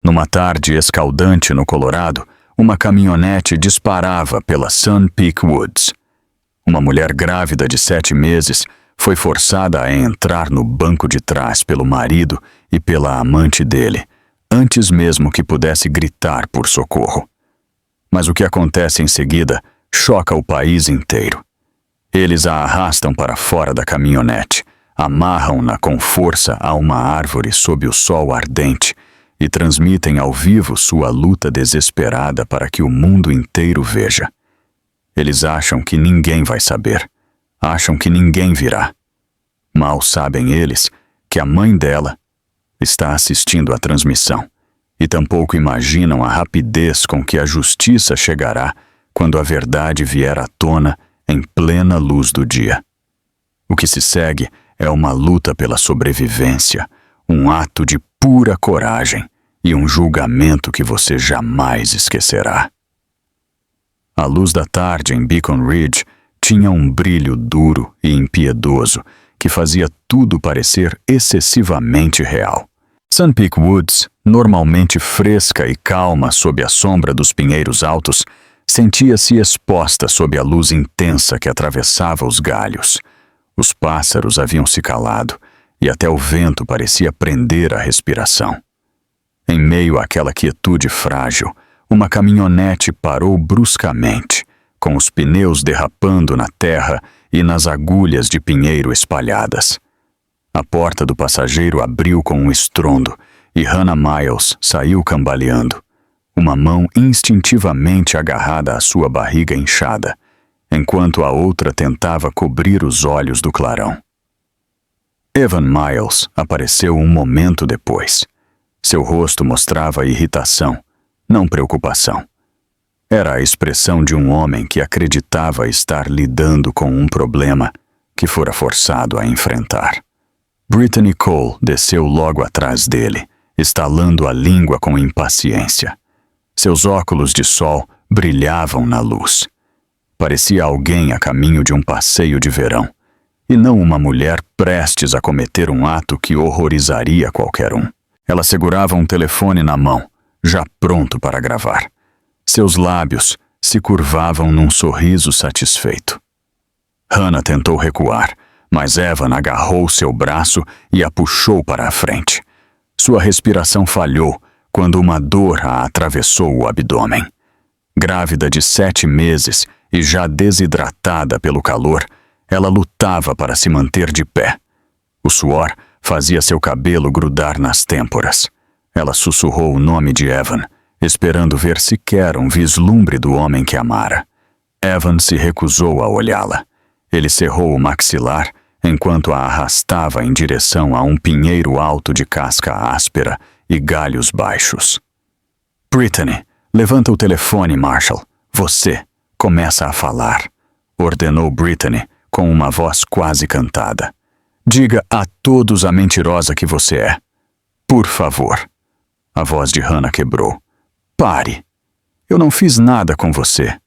Numa tarde escaldante no Colorado, uma caminhonete disparava pela Sun Peak Woods. Uma mulher grávida de 7 meses foi forçada a entrar no banco de trás pelo marido e pela amante dele, antes mesmo que pudesse gritar por socorro. Mas o que acontece em seguida choca o país inteiro. Eles a arrastam para fora da caminhonete, amarram-na com força a uma árvore sob o sol ardente e transmitem ao vivo sua luta desesperada para que o mundo inteiro veja. Eles acham que ninguém vai saber, acham que ninguém virá. Mal sabem eles que a mãe dela está assistindo à transmissão e tampouco imaginam a rapidez com que a justiça chegará quando a verdade vier à tona em plena luz do dia. O que se segue é uma luta pela sobrevivência, um ato de pura coragem e um julgamento que você jamais esquecerá. A luz da tarde em Beacon Ridge tinha um brilho duro e impiedoso que fazia tudo parecer excessivamente real. Sun Peak Woods, normalmente fresca e calma sob a sombra dos pinheiros altos, sentia-se exposta sob a luz intensa que atravessava os galhos. Os pássaros haviam se calado e até o vento parecia prender a respiração. Em meio àquela quietude frágil, uma caminhonete parou bruscamente, com os pneus derrapando na terra e nas agulhas de pinheiro espalhadas. A porta do passageiro abriu com um estrondo e Hannah Miles saiu cambaleando, uma mão instintivamente agarrada à sua barriga inchada, enquanto a outra tentava cobrir os olhos do clarão. Evan Miles apareceu um momento depois. Seu rosto mostrava irritação, não preocupação. Era a expressão de um homem que acreditava estar lidando com um problema que fora forçado a enfrentar. Brittany Cole desceu logo atrás dele, estalando a língua com impaciência. Seus óculos de sol brilhavam na luz. Parecia alguém a caminho de um passeio de verão, e não uma mulher prestes a cometer um ato que horrorizaria qualquer um. Ela segurava um telefone na mão, já pronto para gravar. Seus lábios se curvavam num sorriso satisfeito. Hannah tentou recuar, mas Evan agarrou seu braço e a puxou para a frente. Sua respiração falhou quando uma dor a atravessou o abdômen. Grávida de 7 meses e já desidratada pelo calor, ela lutava para se manter de pé. O suor fazia seu cabelo grudar nas têmporas. Ela sussurrou o nome de Evan, esperando ver sequer um vislumbre do homem que amara. Evan se recusou a olhá-la. Ele cerrou o maxilar enquanto a arrastava em direção a um pinheiro alto de casca áspera e galhos baixos. Brittany, levanta o telefone, Marshall. Você começa a falar, ordenou Brittany com uma voz quase cantada. Diga a todos a mentirosa que você é. Por favor. A voz de Hannah quebrou. Pare. Eu não fiz nada com você.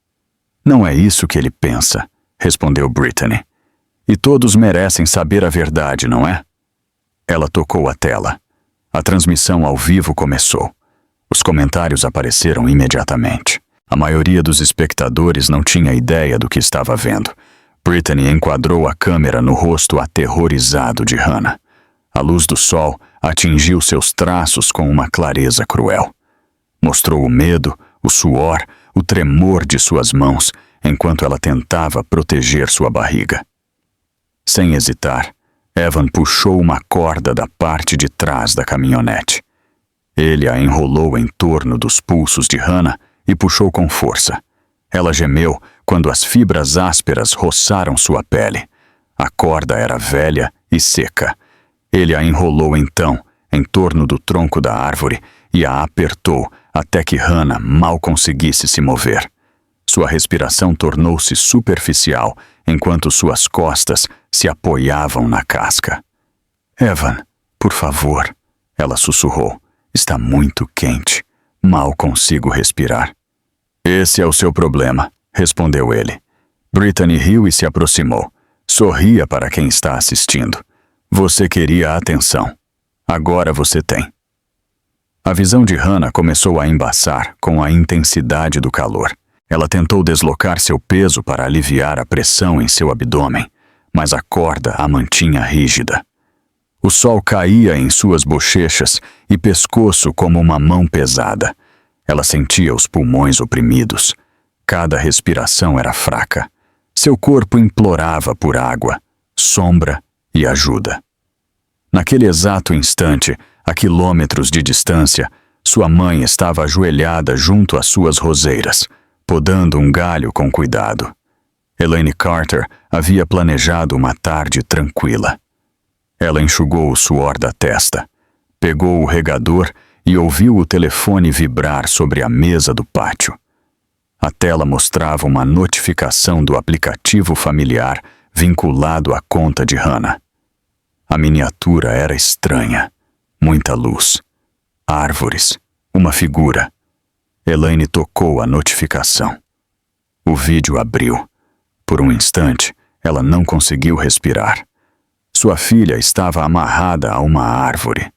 Não é isso que ele pensa, respondeu Brittany. E todos merecem saber a verdade, não é? Ela tocou a tela. A transmissão ao vivo começou. Os comentários apareceram imediatamente. A maioria dos espectadores não tinha ideia do que estava vendo. Brittany enquadrou a câmera no rosto aterrorizado de Hannah. A luz do sol atingiu seus traços com uma clareza cruel. Mostrou o medo, o suor, o tremor de suas mãos, enquanto ela tentava proteger sua barriga. Sem hesitar, Evan puxou uma corda da parte de trás da caminhonete. Ele a enrolou em torno dos pulsos de Hannah e puxou com força. Ela gemeu quando as fibras ásperas roçaram sua pele. A corda era velha e seca. Ele a enrolou então em torno do tronco da árvore e a apertou até que Hannah mal conseguisse se mover. Sua respiração tornou-se superficial enquanto suas costas se apoiavam na casca. Evan, por favor, ela sussurrou. Está muito quente. Mal consigo respirar. Esse é o seu problema, respondeu ele. Brittany riu e se aproximou. Sorria para quem está assistindo. Você queria atenção. Agora você tem. A visão de Hannah começou a embaçar com a intensidade do calor. Ela tentou deslocar seu peso para aliviar a pressão em seu abdômen, mas a corda a mantinha rígida. O sol caía em suas bochechas e pescoço como uma mão pesada. Ela sentia os pulmões oprimidos. Cada respiração era fraca. Seu corpo implorava por água, sombra e ajuda. Naquele exato instante, a quilômetros de distância, sua mãe estava ajoelhada junto às suas roseiras, podando um galho com cuidado. Elaine Carter havia planejado uma tarde tranquila. Ela enxugou o suor da testa, pegou o regador e ouviu o telefone vibrar sobre a mesa do pátio. A tela mostrava uma notificação do aplicativo familiar vinculado à conta de Hannah. A miniatura era estranha. Muita luz. Árvores. Uma figura. Elaine tocou a notificação. O vídeo abriu. Por um instante, ela não conseguiu respirar. Sua filha estava amarrada a uma árvore,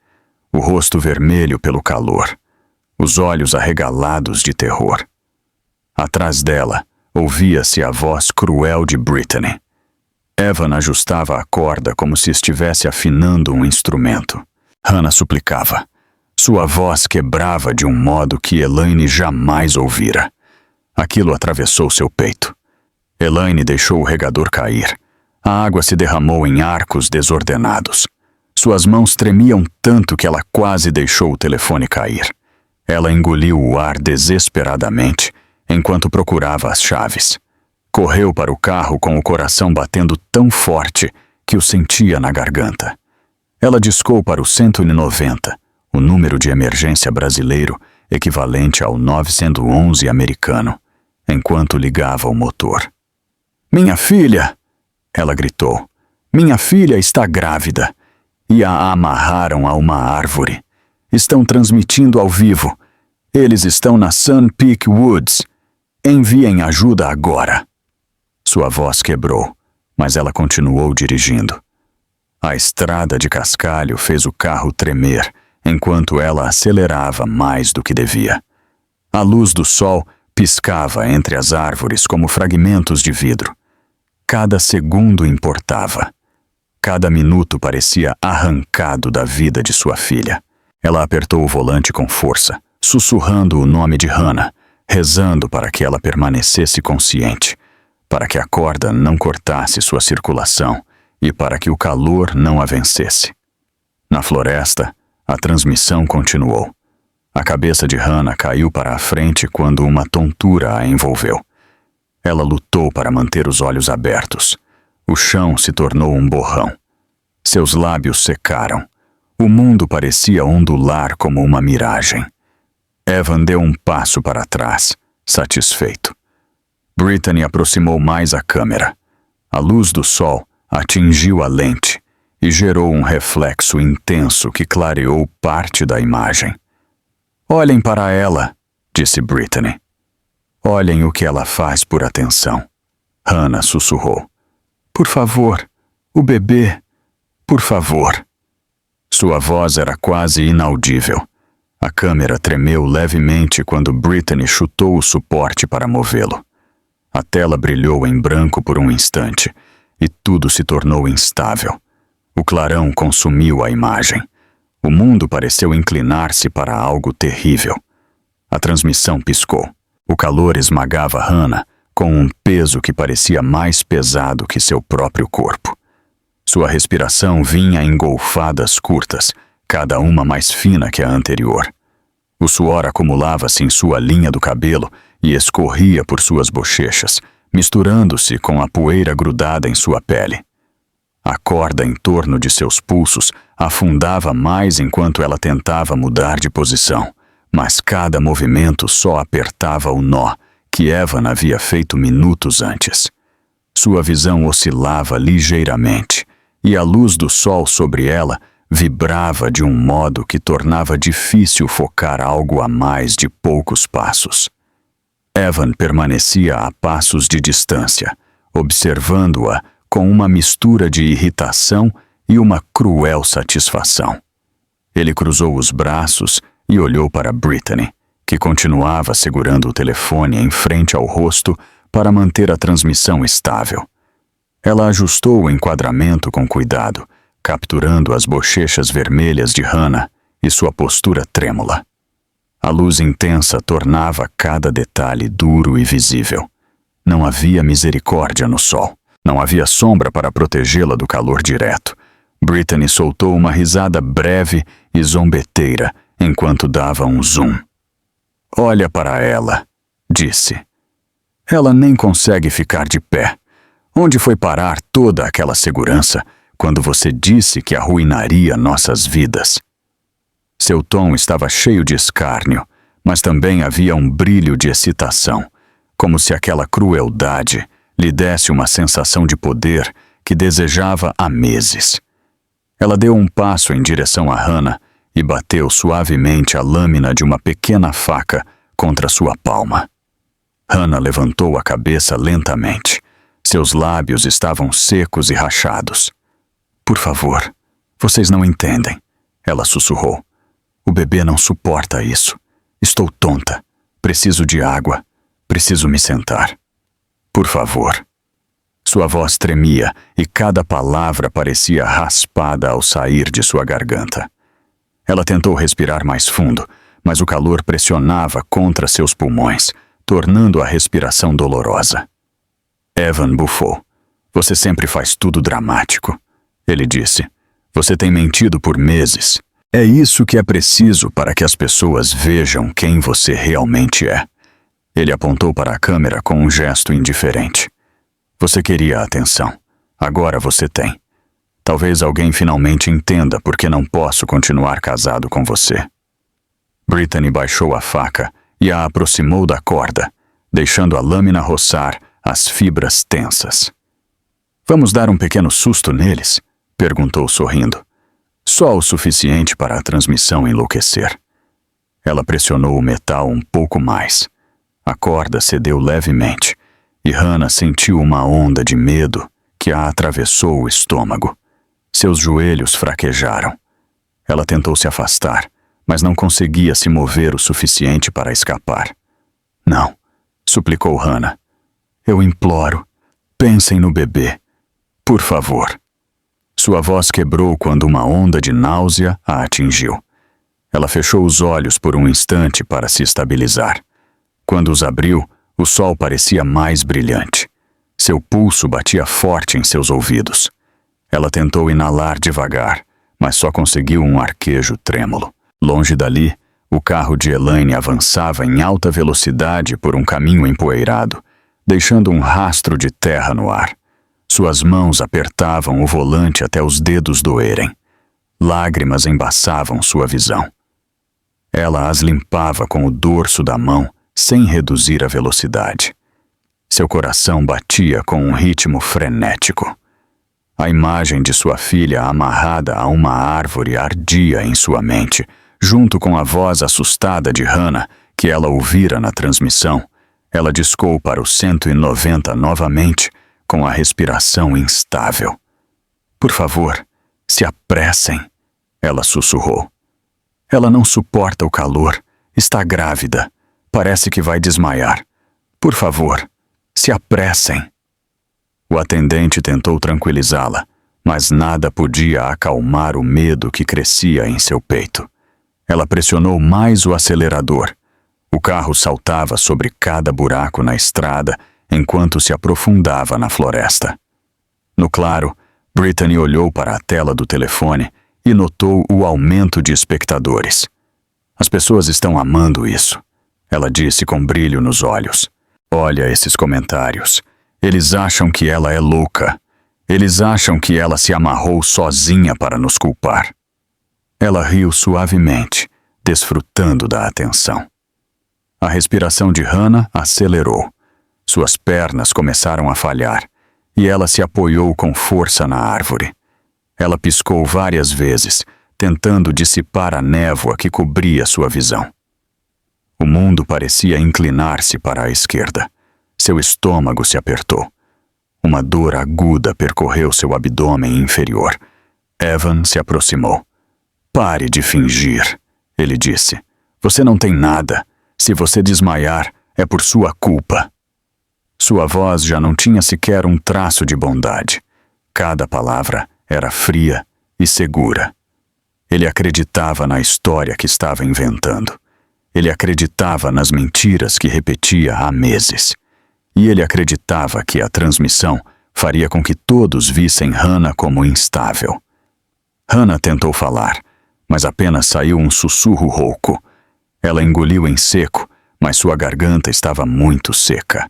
o rosto vermelho pelo calor, os olhos arregalados de terror. Atrás dela, ouvia-se a voz cruel de Brittany. Evan ajustava a corda como se estivesse afinando um instrumento. Hannah suplicava. Sua voz quebrava de um modo que Elaine jamais ouvira. Aquilo atravessou seu peito. Elaine deixou o regador cair. A água se derramou em arcos desordenados. Suas mãos tremiam tanto que ela quase deixou o telefone cair. Ela engoliu o ar desesperadamente enquanto procurava as chaves. Correu para o carro com o coração batendo tão forte que o sentia na garganta. Ela discou para o 190, o número de emergência brasileiro equivalente ao 911 americano, enquanto ligava o motor. "Minha filha!" Ela gritou. "Minha filha está grávida!" E a amarraram a uma árvore. Estão transmitindo ao vivo. Eles estão na Sun Peak Woods. Enviem ajuda agora. Sua voz quebrou, mas ela continuou dirigindo. A estrada de cascalho fez o carro tremer enquanto ela acelerava mais do que devia. A luz do sol piscava entre as árvores como fragmentos de vidro. Cada segundo importava. Cada minuto parecia arrancado da vida de sua filha. Ela apertou o volante com força, sussurrando o nome de Hannah, rezando para que ela permanecesse consciente, para que a corda não cortasse sua circulação e para que o calor não a vencesse. Na floresta, a transmissão continuou. A cabeça de Hannah caiu para a frente quando uma tontura a envolveu. Ela lutou para manter os olhos abertos. O chão se tornou um borrão. Seus lábios secaram. O mundo parecia ondular como uma miragem. Evan deu um passo para trás, satisfeito. Brittany aproximou mais a câmera. A luz do sol atingiu a lente e gerou um reflexo intenso que clareou parte da imagem. "Olhem para ela", disse Brittany. "Olhem o que ela faz por atenção." Hannah sussurrou. "Por favor, o bebê, por favor." Sua voz era quase inaudível. A câmera tremeu levemente quando Brittany chutou o suporte para movê-lo. A tela brilhou em branco por um instante e tudo se tornou instável. O clarão consumiu a imagem. O mundo pareceu inclinar-se para algo terrível. A transmissão piscou. O calor esmagava Hannah com um peso que parecia mais pesado que seu próprio corpo. Sua respiração vinha em golfadas curtas, cada uma mais fina que a anterior. O suor acumulava-se em sua linha do cabelo e escorria por suas bochechas, misturando-se com a poeira grudada em sua pele. A corda em torno de seus pulsos afundava mais enquanto ela tentava mudar de posição, mas cada movimento só apertava o nó que Evan havia feito minutos antes. Sua visão oscilava ligeiramente, e a luz do sol sobre ela vibrava de um modo que tornava difícil focar algo a mais de poucos passos. Evan permanecia a passos de distância, observando-a com uma mistura de irritação e uma cruel satisfação. Ele cruzou os braços, e olhou para Brittany, que continuava segurando o telefone em frente ao rosto para manter a transmissão estável. Ela ajustou o enquadramento com cuidado, capturando as bochechas vermelhas de Hannah e sua postura trêmula. A luz intensa tornava cada detalhe duro e visível. Não havia misericórdia no sol. Não havia sombra para protegê-la do calor direto. Brittany soltou uma risada breve e zombeteira enquanto dava um zoom. "Olha para ela", disse. "Ela nem consegue ficar de pé. Onde foi parar toda aquela segurança quando você disse que arruinaria nossas vidas?" Seu tom estava cheio de escárnio, mas também havia um brilho de excitação, como se aquela crueldade lhe desse uma sensação de poder que desejava há meses. Ela deu um passo em direção a Hannah e bateu suavemente a lâmina de uma pequena faca contra sua palma. Hannah levantou a cabeça lentamente. Seus lábios estavam secos e rachados. "Por favor, vocês não entendem", ela sussurrou. "O bebê não suporta isso. Estou tonta. Preciso de água. Preciso me sentar. Por favor." Sua voz tremia e cada palavra parecia raspada ao sair de sua garganta. Ela tentou respirar mais fundo, mas o calor pressionava contra seus pulmões, tornando a respiração dolorosa. Evan bufou. "Você sempre faz tudo dramático", ele disse. "Você tem mentido por meses. É isso que é preciso para que as pessoas vejam quem você realmente é." Ele apontou para a câmera com um gesto indiferente. "Você queria atenção. Agora você tem. Talvez alguém finalmente entenda por que não posso continuar casado com você." Brittany baixou a faca e a aproximou da corda, deixando a lâmina roçar as fibras tensas. "Vamos dar um pequeno susto neles?" perguntou sorrindo. "Só o suficiente para a transmissão enlouquecer." Ela pressionou o metal um pouco mais. A corda cedeu levemente, e Hannah sentiu uma onda de medo que a atravessou o estômago. Seus joelhos fraquejaram. Ela tentou se afastar, mas não conseguia se mover o suficiente para escapar. "Não", suplicou Hannah. "Eu imploro, pensem no bebê. Por favor." Sua voz quebrou quando uma onda de náusea a atingiu. Ela fechou os olhos por um instante para se estabilizar. Quando os abriu, o sol parecia mais brilhante. Seu pulso batia forte em seus ouvidos. Ela tentou inalar devagar, mas só conseguiu um arquejo trêmulo. Longe dali, o carro de Elaine avançava em alta velocidade por um caminho empoeirado, deixando um rastro de terra no ar. Suas mãos apertavam o volante até os dedos doerem. Lágrimas embaçavam sua visão. Ela as limpava com o dorso da mão, sem reduzir a velocidade. Seu coração batia com um ritmo frenético. A imagem de sua filha amarrada a uma árvore ardia em sua mente, junto com a voz assustada de Hannah, que ela ouvira na transmissão. Ela discou para o 190 novamente, com a respiração instável. "Por favor, se apressem", ela sussurrou. "Ela não suporta o calor. Está grávida. Parece que vai desmaiar. Por favor, se apressem." O atendente tentou tranquilizá-la, mas nada podia acalmar o medo que crescia em seu peito. Ela pressionou mais o acelerador. O carro saltava sobre cada buraco na estrada enquanto se aprofundava na floresta. No claro, Brittany olhou para a tela do telefone e notou o aumento de espectadores. "As pessoas estão amando isso", ela disse com brilho nos olhos. "Olha esses comentários. Eles acham que ela é louca. Eles acham que ela se amarrou sozinha para nos culpar." Ela riu suavemente, desfrutando da atenção. A respiração de Hannah acelerou. Suas pernas começaram a falhar, e ela se apoiou com força na árvore. Ela piscou várias vezes, tentando dissipar a névoa que cobria sua visão. O mundo parecia inclinar-se para a esquerda. Seu estômago se apertou. Uma dor aguda percorreu seu abdômen inferior. Evan se aproximou. "Pare de fingir", ele disse. Você não tem nada. Se você desmaiar, é por sua culpa. Sua voz já não tinha sequer um traço de bondade. Cada palavra era fria e segura. Ele acreditava na história que estava inventando. Ele acreditava nas mentiras que repetia há meses. E ele acreditava que a transmissão faria com que todos vissem Hannah como instável. Hannah tentou falar, mas apenas saiu um sussurro rouco. Ela engoliu em seco, mas sua garganta estava muito seca.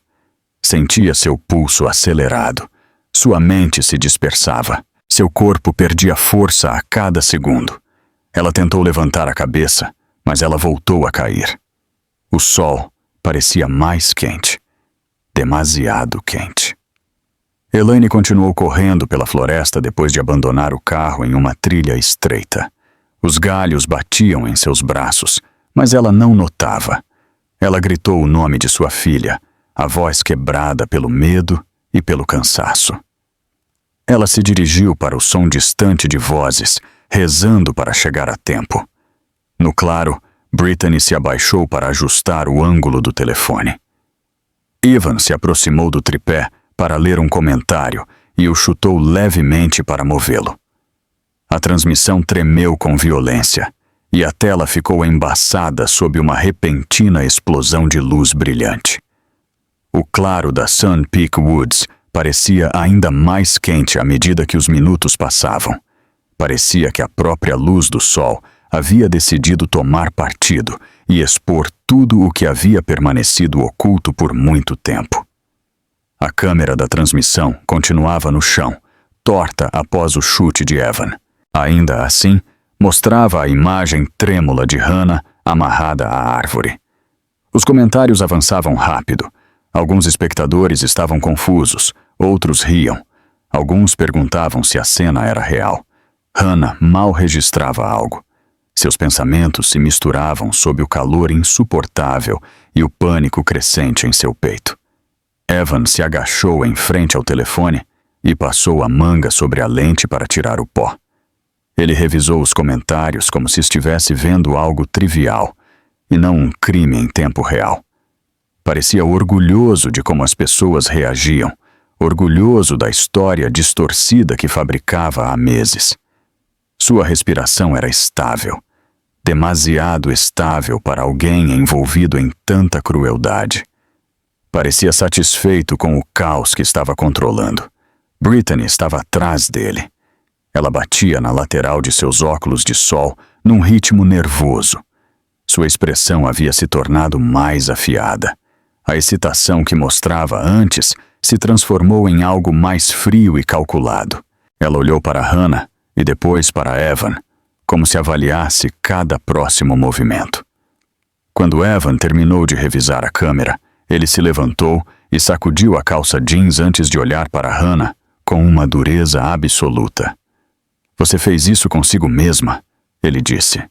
Sentia seu pulso acelerado. Sua mente se dispersava. Seu corpo perdia força a cada segundo. Ela tentou levantar a cabeça, mas ela voltou a cair. O sol parecia mais quente. Demasiado quente. Elaine continuou correndo pela floresta depois de abandonar o carro em uma trilha estreita. Os galhos batiam em seus braços, mas ela não notava. Ela gritou o nome de sua filha, a voz quebrada pelo medo e pelo cansaço. Ela se dirigiu para o som distante de vozes, rezando para chegar a tempo. No claro, Brittany se abaixou para ajustar o ângulo do telefone. Evan se aproximou do tripé para ler um comentário e o chutou levemente para movê-lo. A transmissão tremeu com violência e a tela ficou embaçada sob uma repentina explosão de luz brilhante. O claro da Sun Peak Woods parecia ainda mais quente à medida que os minutos passavam. Parecia que a própria luz do sol havia decidido tomar partido e expor tudo o que havia permanecido oculto por muito tempo. A câmera da transmissão continuava no chão, torta após o chute de Evan. Ainda assim, mostrava a imagem trêmula de Hannah amarrada à árvore. Os comentários avançavam rápido. Alguns espectadores estavam confusos, outros riam. Alguns perguntavam se a cena era real. Hannah mal registrava algo. Seus pensamentos se misturavam sob o calor insuportável e o pânico crescente em seu peito. Evan se agachou em frente ao telefone e passou a manga sobre a lente para tirar o pó. Ele revisou os comentários como se estivesse vendo algo trivial e não um crime em tempo real. Parecia orgulhoso de como as pessoas reagiam, orgulhoso da história distorcida que fabricava há meses. Sua respiração era estável, demasiado estável para alguém envolvido em tanta crueldade. Parecia satisfeito com o caos que estava controlando. Brittany estava atrás dele. Ela batia na lateral de seus óculos de sol num ritmo nervoso. Sua expressão havia se tornado mais afiada. A excitação que mostrava antes se transformou em algo mais frio e calculado. Ela olhou para Hannah e depois para Evan, como se avaliasse cada próximo movimento. Quando Evan terminou de revisar a câmera, ele se levantou e sacudiu a calça jeans antes de olhar para Hannah com uma dureza absoluta. "Você fez isso consigo mesma", ele disse.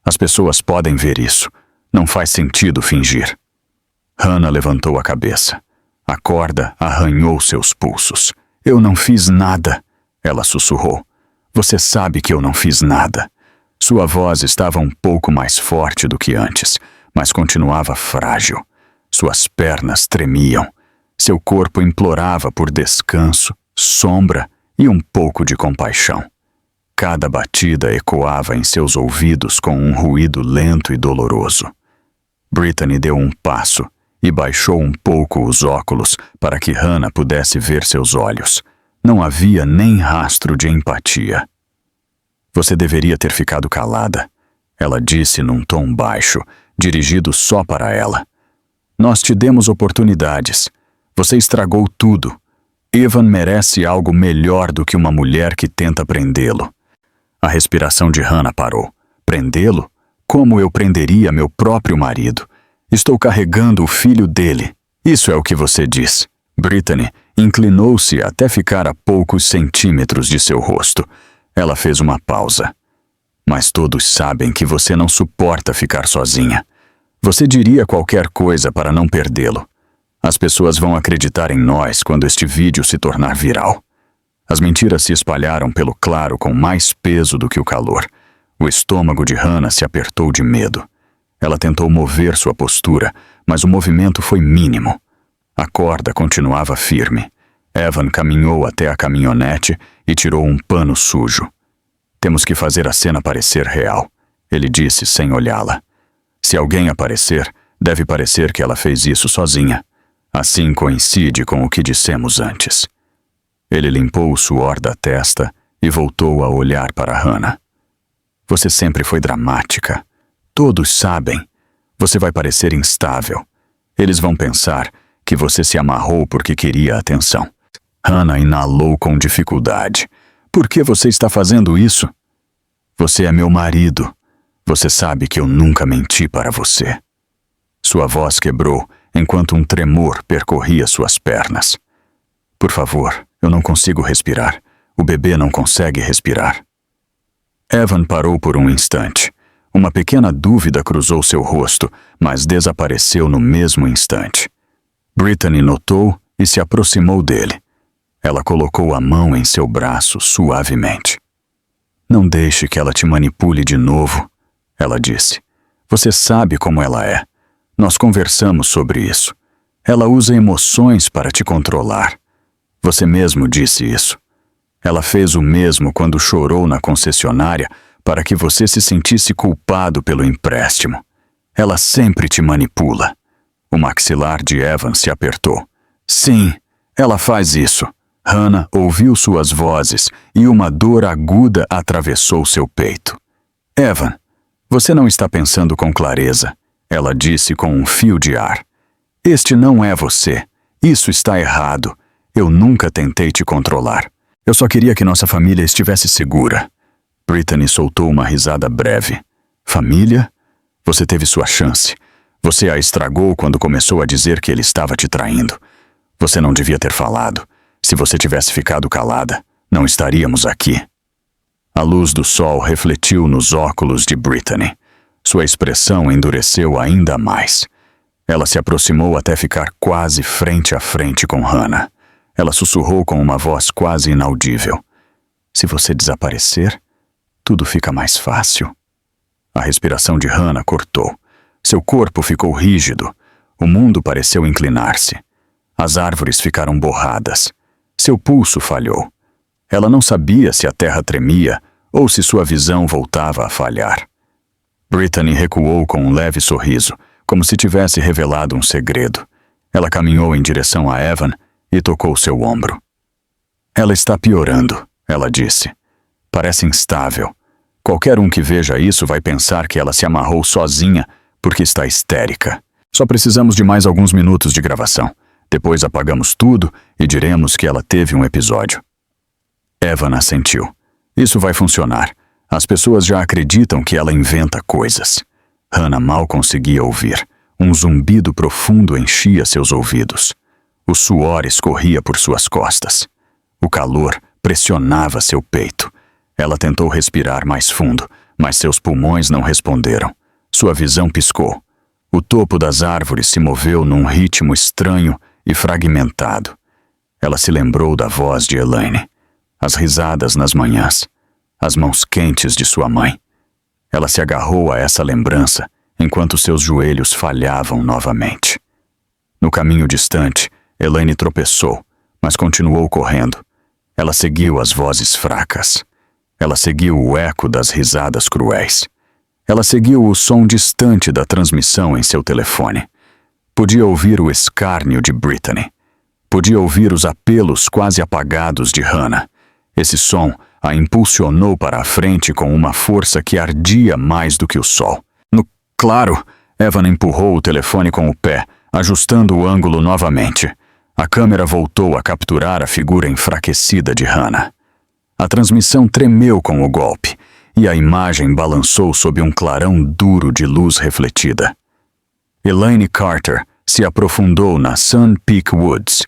"As pessoas podem ver isso. Não faz sentido fingir." Hannah levantou a cabeça. A corda arranhou seus pulsos. "Eu não fiz nada", ela sussurrou. "Você sabe que eu não fiz nada." Sua voz estava um pouco mais forte do que antes, mas continuava frágil. Suas pernas tremiam. Seu corpo implorava por descanso, sombra e um pouco de compaixão. Cada batida ecoava em seus ouvidos com um ruído lento e doloroso. Brittany deu um passo e baixou um pouco os óculos para que Hannah pudesse ver seus olhos. Não havia nem rastro de empatia. "Você deveria ter ficado calada", ela disse num tom baixo, dirigido só para ela. "Nós te demos oportunidades. Você estragou tudo. Evan merece algo melhor do que uma mulher que tenta prendê-lo." A respiração de Hannah parou. "Prendê-lo? Como eu prenderia meu próprio marido? Estou carregando o filho dele. Isso é o que você diz." Brittany inclinou-se até ficar a poucos centímetros de seu rosto. Ela fez uma pausa. "Mas todos sabem que você não suporta ficar sozinha. Você diria qualquer coisa para não perdê-lo. As pessoas vão acreditar em nós quando este vídeo se tornar viral." As mentiras se espalharam pelo claro com mais peso do que o calor. O estômago de Hannah se apertou de medo. Ela tentou mover sua postura, mas o movimento foi mínimo. A corda continuava firme. Evan caminhou até a caminhonete e tirou um pano sujo. Temos que fazer a cena parecer real, ele disse sem olhá-la. Se alguém aparecer, deve parecer que ela fez isso sozinha. Assim coincide com o que dissemos antes. Ele limpou o suor da testa e voltou a olhar para Hannah. Você sempre foi dramática. Todos sabem. Você vai parecer instável. Eles vão pensar que você se amarrou porque queria atenção. Hannah inalou com dificuldade. Por que você está fazendo isso? Você é meu marido. Você sabe que eu nunca menti para você. Sua voz quebrou enquanto um tremor percorria suas pernas. Por favor, eu não consigo respirar. O bebê não consegue respirar. Evan parou por um instante. Uma pequena dúvida cruzou seu rosto, mas desapareceu no mesmo instante. Brittany notou e se aproximou dele. Ela colocou a mão em seu braço suavemente. Não deixe que ela te manipule de novo, ela disse. Você sabe como ela é. Nós conversamos sobre isso. Ela usa emoções para te controlar. Você mesmo disse isso. Ela fez o mesmo quando chorou na concessionária para que você se sentisse culpado pelo empréstimo. Ela sempre te manipula. O maxilar de Evan se apertou. Sim, ela faz isso. Hannah ouviu suas vozes e uma dor aguda atravessou seu peito. Evan, você não está pensando com clareza, ela disse com um fio de ar. Este não é você. Isso está errado. Eu nunca tentei te controlar. Eu só queria que nossa família estivesse segura. Brittany soltou uma risada breve. Família? Você teve sua chance. Você a estragou quando começou a dizer que ele estava te traindo. Você não devia ter falado. Se você tivesse ficado calada, não estaríamos aqui. A luz do sol refletiu nos óculos de Brittany. Sua expressão endureceu ainda mais. Ela se aproximou até ficar quase frente a frente com Hannah. Ela sussurrou com uma voz quase inaudível. Se você desaparecer, tudo fica mais fácil. A respiração de Hannah cortou. Seu corpo ficou rígido. O mundo pareceu inclinar-se. As árvores ficaram borradas. Seu pulso falhou. Ela não sabia se a terra tremia ou se sua visão voltava a falhar. Brittany recuou com um leve sorriso, como se tivesse revelado um segredo. Ela caminhou em direção a Evan e tocou seu ombro. Ela está piorando, ela disse. Parece instável. Qualquer um que veja isso vai pensar que ela se amarrou sozinha porque está histérica. Só precisamos de mais alguns minutos de gravação. Depois apagamos tudo e diremos que ela teve um episódio. Evan assentiu. Isso vai funcionar. As pessoas já acreditam que ela inventa coisas. Hannah mal conseguia ouvir. Um zumbido profundo enchia seus ouvidos. O suor escorria por suas costas. O calor pressionava seu peito. Ela tentou respirar mais fundo, mas seus pulmões não responderam. Sua visão piscou. O topo das árvores se moveu num ritmo estranho e fragmentado. Ela se lembrou da voz de Elaine, as risadas nas manhãs, as mãos quentes de sua mãe. Ela se agarrou a essa lembrança enquanto seus joelhos falhavam novamente. No caminho distante, Elaine tropeçou, mas continuou correndo. Ela seguiu as vozes fracas. Ela seguiu o eco das risadas cruéis. Ela seguiu o som distante da transmissão em seu telefone. Podia ouvir o escárnio de Brittany. Podia ouvir os apelos quase apagados de Hannah. Esse som a impulsionou para a frente com uma força que ardia mais do que o sol. Claro, Evan empurrou o telefone com o pé, ajustando o ângulo novamente. A câmera voltou a capturar a figura enfraquecida de Hannah. A transmissão tremeu com o golpe, e a imagem balançou sob um clarão duro de luz refletida. Elaine Carter se aprofundou na Sun Peak Woods.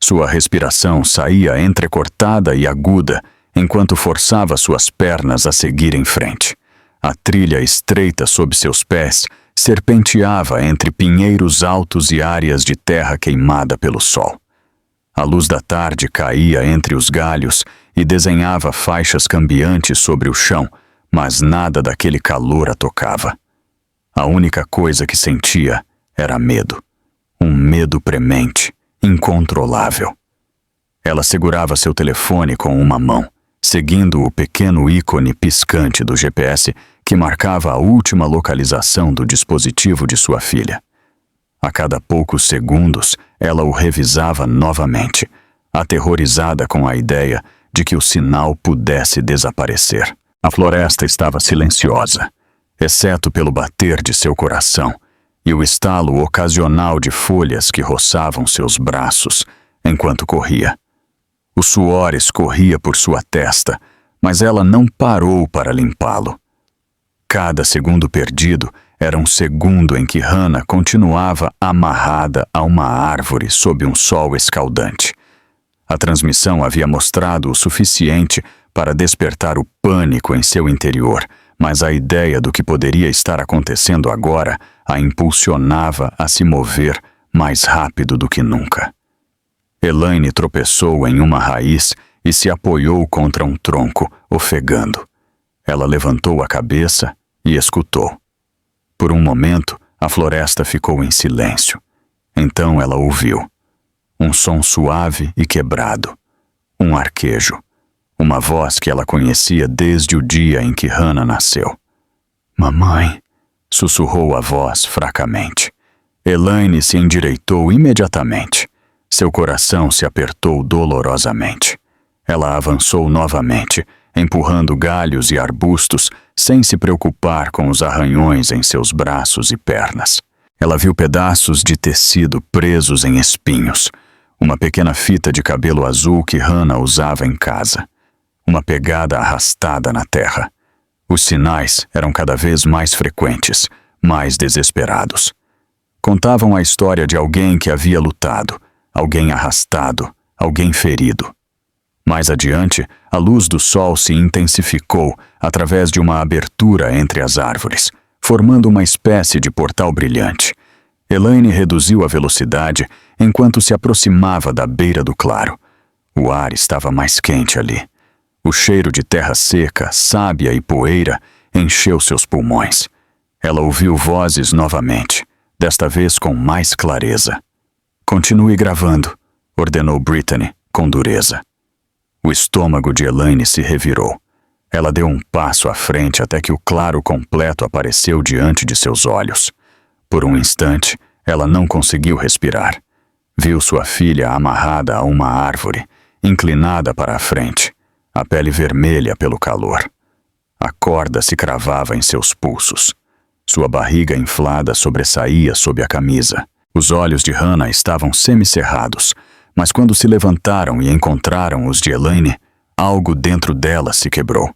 Sua respiração saía entrecortada e aguda enquanto forçava suas pernas a seguir em frente. A trilha estreita sob seus pés serpenteava entre pinheiros altos e áreas de terra queimada pelo sol. A luz da tarde caía entre os galhos e desenhava faixas cambiantes sobre o chão, mas nada daquele calor a tocava. A única coisa que sentia era medo. Um medo premente, incontrolável. Ela segurava seu telefone com uma mão, seguindo o pequeno ícone piscante do GPS que marcava a última localização do dispositivo de sua filha. A cada poucos segundos, ela o revisava novamente, aterrorizada com a ideia de que o sinal pudesse desaparecer. A floresta estava silenciosa, exceto pelo bater de seu coração e o estalo ocasional de folhas que roçavam seus braços enquanto corria. O suor escorria por sua testa, mas ela não parou para limpá-lo. Cada segundo perdido era um segundo em que Hannah continuava amarrada a uma árvore sob um sol escaldante. A transmissão havia mostrado o suficiente para despertar o pânico em seu interior, mas a ideia do que poderia estar acontecendo agora a impulsionava a se mover mais rápido do que nunca. Elaine tropeçou em uma raiz e se apoiou contra um tronco, ofegando. Ela levantou a cabeça e escutou. Por um momento, a floresta ficou em silêncio. Então ela ouviu. Um som suave e quebrado. Um arquejo. Uma voz que ela conhecia desde o dia em que Hannah nasceu. "Mamãe", sussurrou a voz fracamente. Elaine se endireitou imediatamente. Seu coração se apertou dolorosamente. Ela avançou novamente, empurrando galhos e arbustos, sem se preocupar com os arranhões em seus braços e pernas. Ela viu pedaços de tecido presos em espinhos, uma pequena fita de cabelo azul que Hannah usava em casa, uma pegada arrastada na terra. Os sinais eram cada vez mais frequentes, mais desesperados. Contavam a história de alguém que havia lutado, alguém arrastado, alguém ferido. Mais adiante, a luz do sol se intensificou através de uma abertura entre as árvores, formando uma espécie de portal brilhante. Elaine reduziu a velocidade enquanto se aproximava da beira do claro. O ar estava mais quente ali. O cheiro de terra seca, sábia e poeira encheu seus pulmões. Ela ouviu vozes novamente, desta vez com mais clareza. "Continue gravando", ordenou Brittany, com dureza. O estômago de Elaine se revirou. Ela deu um passo à frente até que o claro completo apareceu diante de seus olhos. Por um instante, ela não conseguiu respirar. Viu sua filha amarrada a uma árvore, inclinada para a frente, a pele vermelha pelo calor. A corda se cravava em seus pulsos. Sua barriga inflada sobressaía sob a camisa. Os olhos de Hannah estavam semicerrados, mas quando se levantaram e encontraram os de Elaine, algo dentro dela se quebrou.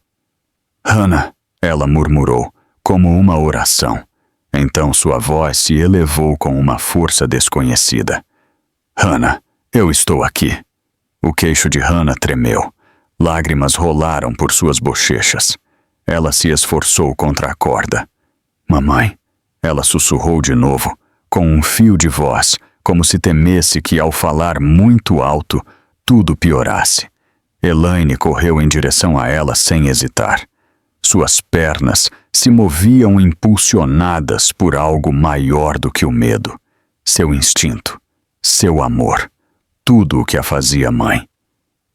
"Hannah", ela murmurou, como uma oração. Então sua voz se elevou com uma força desconhecida. "Hannah, eu estou aqui." O queixo de Hannah tremeu. Lágrimas rolaram por suas bochechas. Ela se esforçou contra a corda. "Mamãe", ela sussurrou de novo, com um fio de voz, como se temesse que, ao falar muito alto, tudo piorasse. Elaine correu em direção a ela sem hesitar. Suas pernas se moviam impulsionadas por algo maior do que o medo. Seu instinto, seu amor, tudo o que a fazia mãe.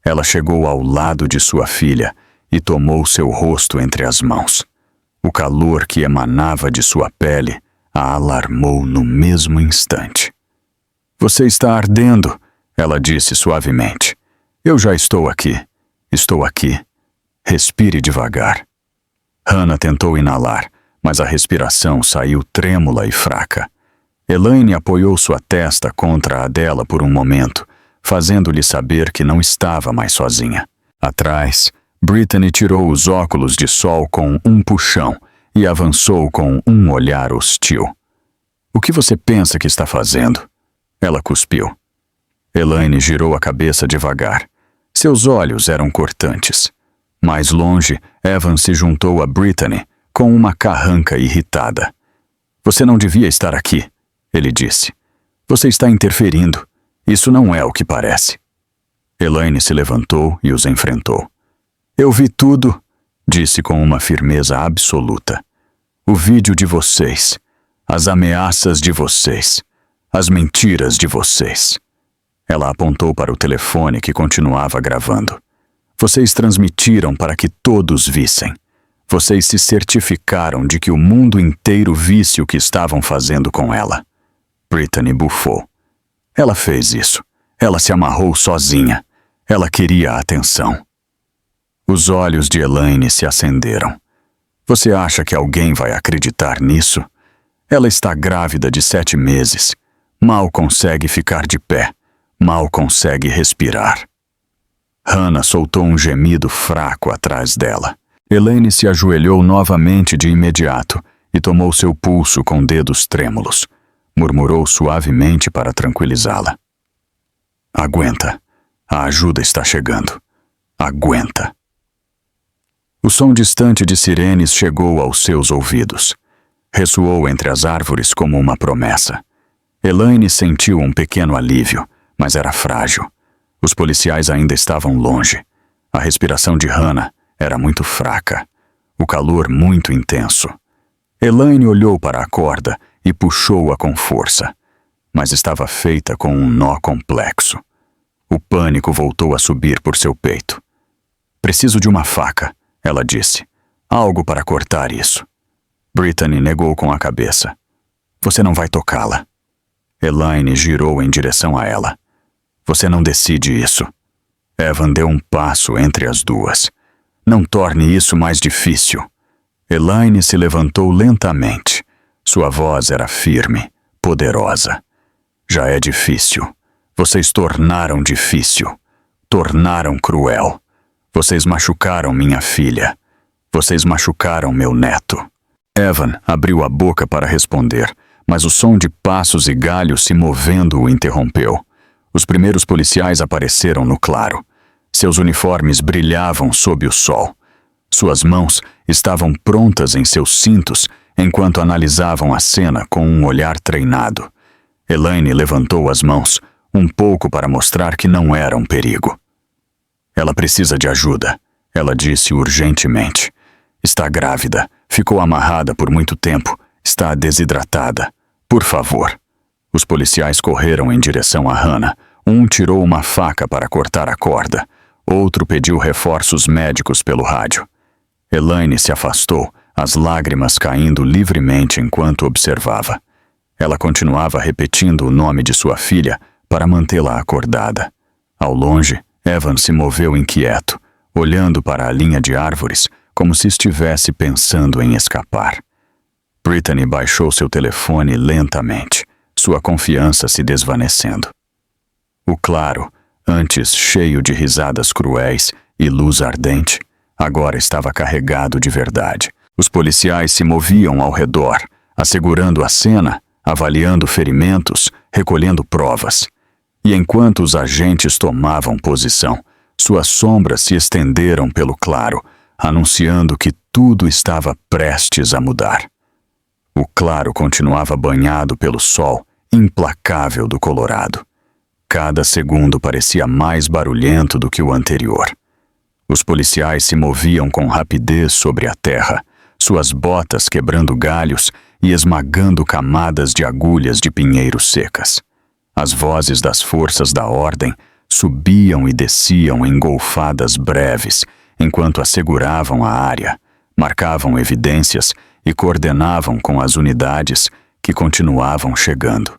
Ela chegou ao lado de sua filha e tomou seu rosto entre as mãos. O calor que emanava de sua pele a alarmou no mesmo instante. "Você está ardendo", ela disse suavemente. "Eu já estou aqui. Estou aqui. Respire devagar." Hannah tentou inalar, mas a respiração saiu trêmula e fraca. Elaine apoiou sua testa contra a dela por um momento, fazendo-lhe saber que não estava mais sozinha. Atrás, Brittany tirou os óculos de sol com um puxão e avançou com um olhar hostil. "O que você pensa que está fazendo?" Ela cuspiu. Elaine girou a cabeça devagar. Seus olhos eram cortantes. Mais longe, Evan se juntou a Brittany com uma carranca irritada. "Você não devia estar aqui", ele disse. "Você está interferindo. Isso não é o que parece." Elaine se levantou e os enfrentou. "Eu vi tudo", disse com uma firmeza absoluta. "O vídeo de vocês. As ameaças de vocês. As mentiras de vocês. Ela apontou para o telefone que continuava gravando. Vocês transmitiram para que todos vissem. Vocês se certificaram de que o mundo inteiro visse o que estavam fazendo com ela. Brittany bufou. Ela fez isso. Ela se amarrou sozinha. Ela queria a atenção. Os olhos de Elaine se acenderam. Você acha que alguém vai acreditar nisso? Ela está grávida de 7 meses. Mal consegue ficar de pé. Mal consegue respirar. Hannah soltou um gemido fraco atrás dela. Elaine se ajoelhou novamente de imediato e tomou seu pulso com dedos trêmulos. Murmurou suavemente para tranquilizá-la. Aguenta. A ajuda está chegando. Aguenta. O som distante de sirenes chegou aos seus ouvidos. Ressoou entre as árvores como uma promessa. Elaine sentiu um pequeno alívio, mas era frágil. Os policiais ainda estavam longe. A respiração de Hannah era muito fraca. O calor muito intenso. Elaine olhou para a corda e puxou-a com força, mas estava feita com um nó complexo. O pânico voltou a subir por seu peito. Preciso de uma faca, ela disse. Algo para cortar isso. Brittany negou com a cabeça. Você não vai tocá-la. Elaine girou em direção a ela. Você não decide isso. Evan deu um passo entre as duas. Não torne isso mais difícil. Elaine se levantou lentamente. Sua voz era firme, poderosa. Já é difícil. Vocês tornaram difícil. Tornaram cruel. Vocês machucaram minha filha. Vocês machucaram meu neto. Evan abriu a boca para responder, mas o som de passos e galhos se movendo o interrompeu. Os primeiros policiais apareceram no claro. Seus uniformes brilhavam sob o sol. Suas mãos estavam prontas em seus cintos enquanto analisavam a cena com um olhar treinado. Elaine levantou as mãos, um pouco para mostrar que não era um perigo. Ela precisa de ajuda, ela disse urgentemente. Está grávida, ficou amarrada por muito tempo, está desidratada. Por favor. Os policiais correram em direção a Hannah. Um tirou uma faca para cortar a corda. Outro pediu reforços médicos pelo rádio. Elaine se afastou, as lágrimas caindo livremente enquanto observava. Ela continuava repetindo o nome de sua filha para mantê-la acordada. Ao longe, Evan se moveu inquieto, olhando para a linha de árvores como se estivesse pensando em escapar. Brittany baixou seu telefone lentamente, sua confiança se desvanecendo. O claro, antes cheio de risadas cruéis e luz ardente, agora estava carregado de verdade. Os policiais se moviam ao redor, assegurando a cena, avaliando ferimentos, recolhendo provas. E enquanto os agentes tomavam posição, suas sombras se estenderam pelo claro, anunciando que tudo estava prestes a mudar. O claro continuava banhado pelo sol implacável do Colorado. Cada segundo parecia mais barulhento do que o anterior. Os policiais se moviam com rapidez sobre a terra, suas botas quebrando galhos e esmagando camadas de agulhas de pinheiros secas. As vozes das forças da ordem subiam e desciam em golfadas breves, enquanto asseguravam a área, marcavam evidências e coordenavam com as unidades que continuavam chegando.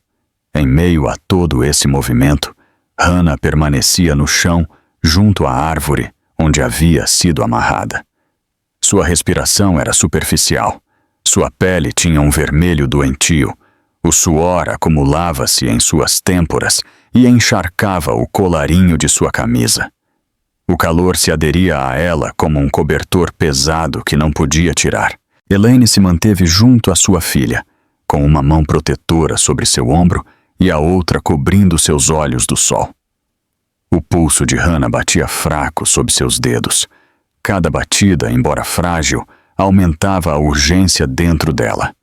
Em meio a todo esse movimento, Hannah permanecia no chão, junto à árvore onde havia sido amarrada. Sua respiração era superficial. Sua pele tinha um vermelho doentio. O suor acumulava-se em suas têmporas e encharcava o colarinho de sua camisa. O calor se aderia a ela como um cobertor pesado que não podia tirar. Elaine se manteve junto à sua filha, com uma mão protetora sobre seu ombro e a outra cobrindo seus olhos do sol. O pulso de Hannah batia fraco sob seus dedos. Cada batida, embora frágil, aumentava a urgência dentro dela.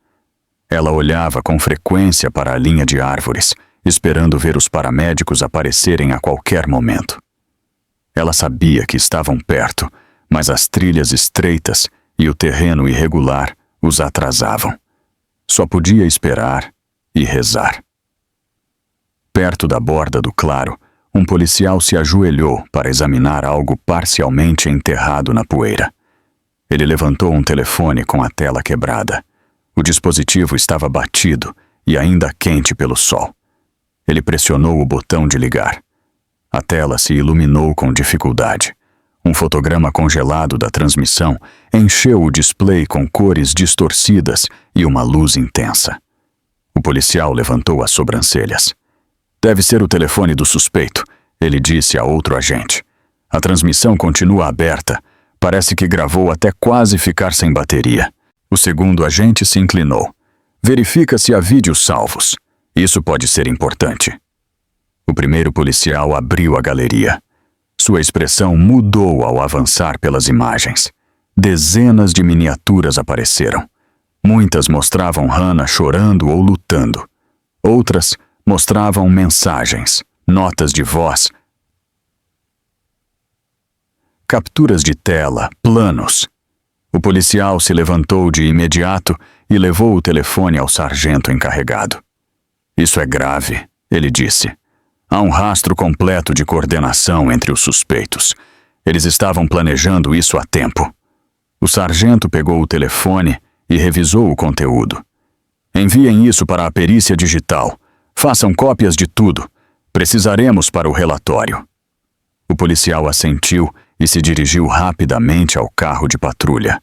Ela olhava com frequência para a linha de árvores, esperando ver os paramédicos aparecerem a qualquer momento. Ela sabia que estavam perto, mas as trilhas estreitas e o terreno irregular os atrasavam. Só podia esperar e rezar. Perto da borda do claro, um policial se ajoelhou para examinar algo parcialmente enterrado na poeira. Ele levantou um telefone com a tela quebrada. O dispositivo estava batido e ainda quente pelo sol. Ele pressionou o botão de ligar. A tela se iluminou com dificuldade. Um fotograma congelado da transmissão encheu o display com cores distorcidas e uma luz intensa. O policial levantou as sobrancelhas. Deve ser o telefone do suspeito, ele disse a outro agente. A transmissão continua aberta. Parece que gravou até quase ficar sem bateria. O segundo agente se inclinou. Verifica se há vídeos salvos. Isso pode ser importante. O primeiro policial abriu a galeria. Sua expressão mudou ao avançar pelas imagens. Dezenas de miniaturas apareceram. Muitas mostravam Hannah chorando ou lutando. Outras mostravam mensagens, notas de voz, capturas de tela, planos. O policial se levantou de imediato e levou o telefone ao sargento encarregado. Isso é grave, ele disse. Há um rastro completo de coordenação entre os suspeitos. Eles estavam planejando isso há tempo. O sargento pegou o telefone e revisou o conteúdo. Enviem isso para a perícia digital. Façam cópias de tudo. Precisaremos para o relatório. O policial assentiu e se dirigiu rapidamente ao carro de patrulha.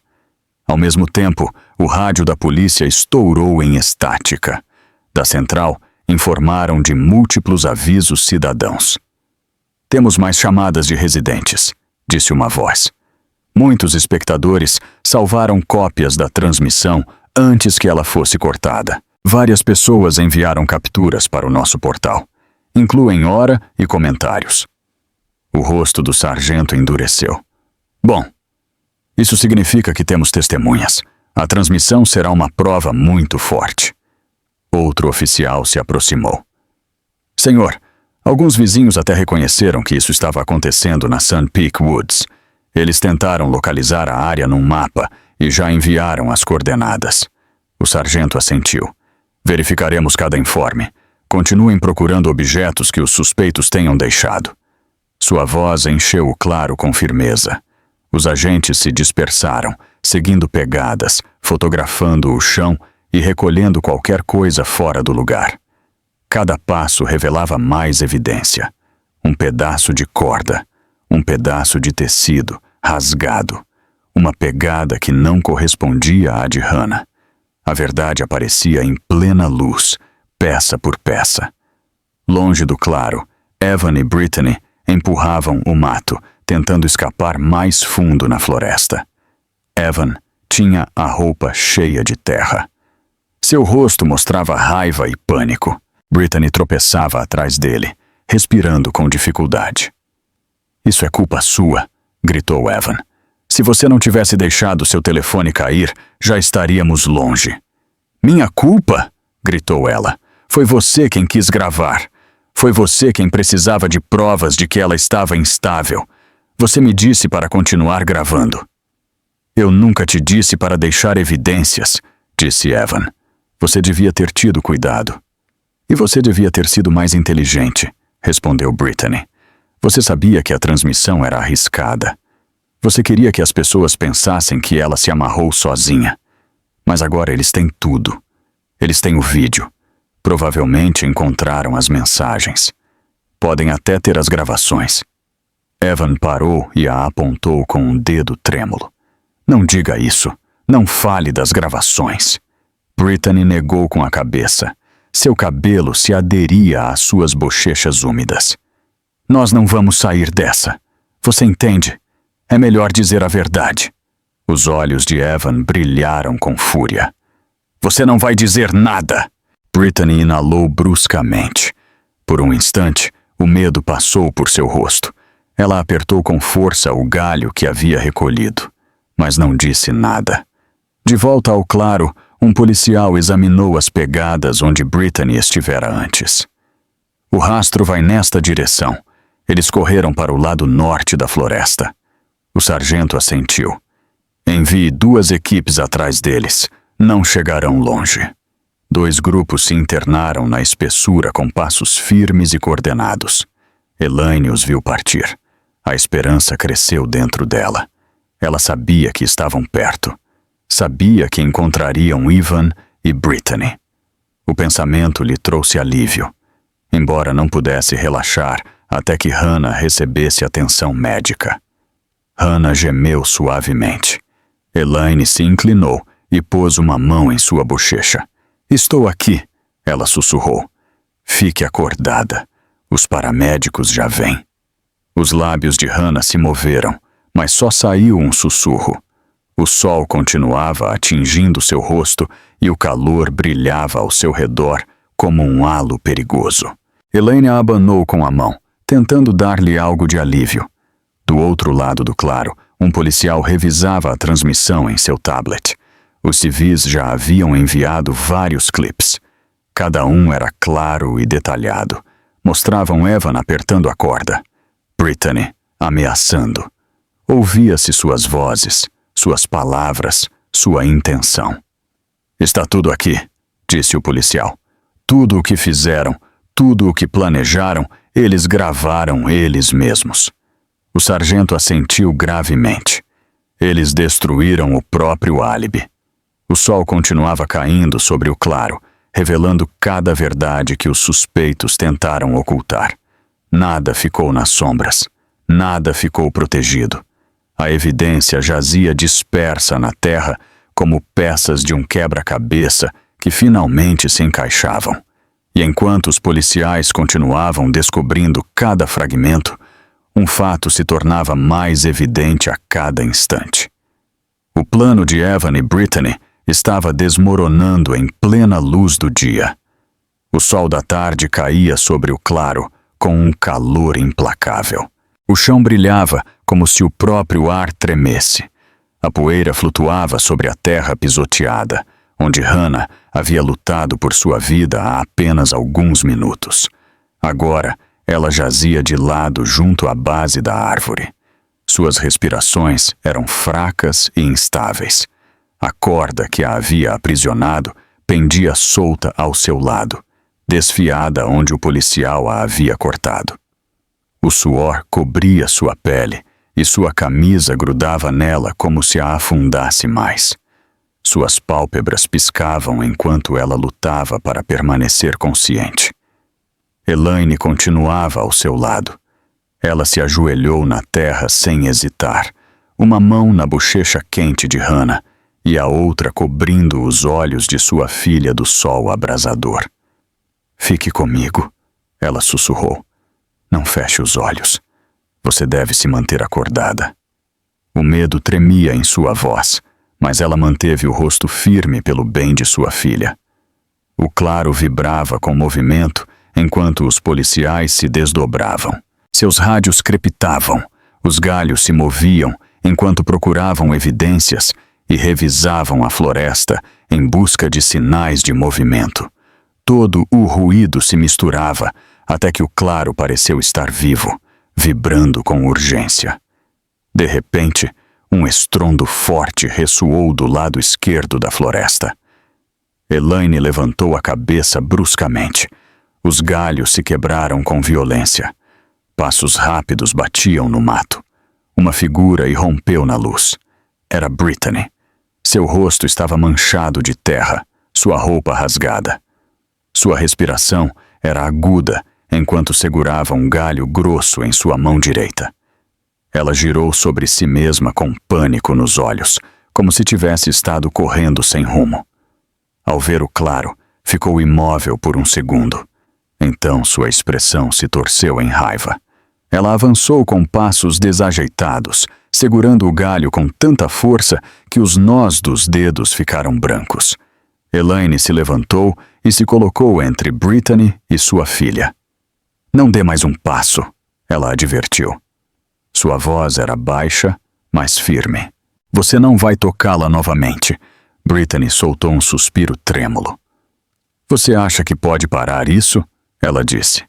Ao mesmo tempo, o rádio da polícia estourou em estática. Da central, informaram de múltiplos avisos cidadãos. Temos mais chamadas de residentes, disse uma voz. Muitos espectadores salvaram cópias da transmissão antes que ela fosse cortada. Várias pessoas enviaram capturas para o nosso portal. Incluem hora e comentários. O rosto do sargento endureceu. Bom, isso significa que temos testemunhas. A transmissão será uma prova muito forte. Outro oficial se aproximou. Senhor, alguns vizinhos até reconheceram que isso estava acontecendo na Sun Peak Woods. Eles tentaram localizar a área num mapa e já enviaram as coordenadas. O sargento assentiu. Verificaremos cada informe. Continuem procurando objetos que os suspeitos tenham deixado. Sua voz encheu o claro com firmeza. Os agentes se dispersaram, seguindo pegadas, fotografando o chão e recolhendo qualquer coisa fora do lugar. Cada passo revelava mais evidência. Um pedaço de corda, um pedaço de tecido, rasgado, uma pegada que não correspondia à de Hannah. A verdade aparecia em plena luz, peça por peça. Longe do claro, Evan e Brittany empurravam o mato, tentando escapar mais fundo na floresta. Evan tinha a roupa cheia de terra. Seu rosto mostrava raiva e pânico. Brittany tropeçava atrás dele, respirando com dificuldade. Isso é culpa sua, gritou Evan. Se você não tivesse deixado seu telefone cair, já estaríamos longe. Minha culpa? Gritou ela. Foi você quem quis gravar. Foi você quem precisava de provas de que ela estava instável. Você me disse para continuar gravando. Eu nunca te disse para deixar evidências, disse Evan. Você devia ter tido cuidado. E você devia ter sido mais inteligente, respondeu Brittany. Você sabia que a transmissão era arriscada. Você queria que as pessoas pensassem que ela se amarrou sozinha. Mas agora eles têm tudo. Eles têm o vídeo. Provavelmente encontraram as mensagens. Podem até ter as gravações. Evan parou e a apontou com um dedo trêmulo. Não diga isso. Não fale das gravações. Brittany negou com a cabeça. Seu cabelo se aderia às suas bochechas úmidas. Nós não vamos sair dessa. Você entende? É melhor dizer a verdade. Os olhos de Evan brilharam com fúria. Você não vai dizer nada! Brittany inalou bruscamente. Por um instante, o medo passou por seu rosto. Ela apertou com força o galho que havia recolhido, mas não disse nada. De volta ao claro, um policial examinou as pegadas onde Brittany estivera antes. O rastro vai nesta direção. Eles correram para o lado norte da floresta. O sargento assentiu. Envie 2 equipes atrás deles. Não chegarão longe. 2 grupos se internaram na espessura com passos firmes e coordenados. Elaine os viu partir. A esperança cresceu dentro dela. Ela sabia que estavam perto. Sabia que encontrariam Ivan e Brittany. O pensamento lhe trouxe alívio, embora não pudesse relaxar até que Hannah recebesse atenção médica. Hannah gemeu suavemente. Elaine se inclinou e pôs uma mão em sua bochecha. "Estou aqui", ela sussurrou. "Fique acordada. Os paramédicos já vêm." Os lábios de Hannah se moveram, mas só saiu um sussurro. O sol continuava atingindo seu rosto e o calor brilhava ao seu redor como um halo perigoso. Elaine a abanou com a mão, tentando dar-lhe algo de alívio. Do outro lado do claro, um policial revisava a transmissão em seu tablet. Os civis já haviam enviado vários clipes. Cada um era claro e detalhado. Mostravam Evan apertando a corda, Brittany ameaçando. Ouvia-se suas vozes, suas palavras, sua intenção. "Está tudo aqui", disse o policial. "Tudo o que fizeram, tudo o que planejaram, eles gravaram eles mesmos." O sargento assentiu gravemente. Eles destruíram o próprio álibi. O sol continuava caindo sobre o claro, revelando cada verdade que os suspeitos tentaram ocultar. Nada ficou nas sombras. Nada ficou protegido. A evidência jazia dispersa na terra como peças de um quebra-cabeça que finalmente se encaixavam. E enquanto os policiais continuavam descobrindo cada fragmento, um fato se tornava mais evidente a cada instante. O plano de Evan e Brittany estava desmoronando em plena luz do dia. O sol da tarde caía sobre o claro com um calor implacável. O chão brilhava como se o próprio ar tremesse. A poeira flutuava sobre a terra pisoteada, onde Hannah havia lutado por sua vida há apenas alguns minutos. Agora, ela jazia de lado junto à base da árvore. Suas respirações eram fracas e instáveis. A corda que a havia aprisionado pendia solta ao seu lado, desfiada onde o policial a havia cortado. O suor cobria sua pele e sua camisa grudava nela como se a afundasse mais. Suas pálpebras piscavam enquanto ela lutava para permanecer consciente. Elaine continuava ao seu lado. Ela se ajoelhou na terra sem hesitar, uma mão na bochecha quente de Hannah e a outra cobrindo os olhos de sua filha do sol abrasador. "Fique comigo", ela sussurrou. "Não feche os olhos. Você deve se manter acordada." O medo tremia em sua voz, mas ela manteve o rosto firme pelo bem de sua filha. O claro vibrava com movimento enquanto os policiais se desdobravam. Seus rádios crepitavam, os galhos se moviam enquanto procuravam evidências e revisavam a floresta em busca de sinais de movimento. Todo o ruído se misturava até que o claro pareceu estar vivo, vibrando com urgência. De repente, um estrondo forte ressoou do lado esquerdo da floresta. Elaine levantou a cabeça bruscamente. Os galhos se quebraram com violência. Passos rápidos batiam no mato. Uma figura irrompeu na luz. Era Brittany. Seu rosto estava manchado de terra, sua roupa rasgada. Sua respiração era aguda enquanto segurava um galho grosso em sua mão direita. Ela girou sobre si mesma com pânico nos olhos, como se tivesse estado correndo sem rumo. Ao ver o claro, ficou imóvel por um segundo. Então sua expressão se torceu em raiva. Ela avançou com passos desajeitados, segurando o galho com tanta força que os nós dos dedos ficaram brancos. Elaine se levantou e se colocou entre Brittany e sua filha. "Não dê mais um passo", ela advertiu. Sua voz era baixa, mas firme. "Você não vai tocá-la novamente." Brittany soltou um suspiro trêmulo. "Você acha que pode parar isso?" ela disse.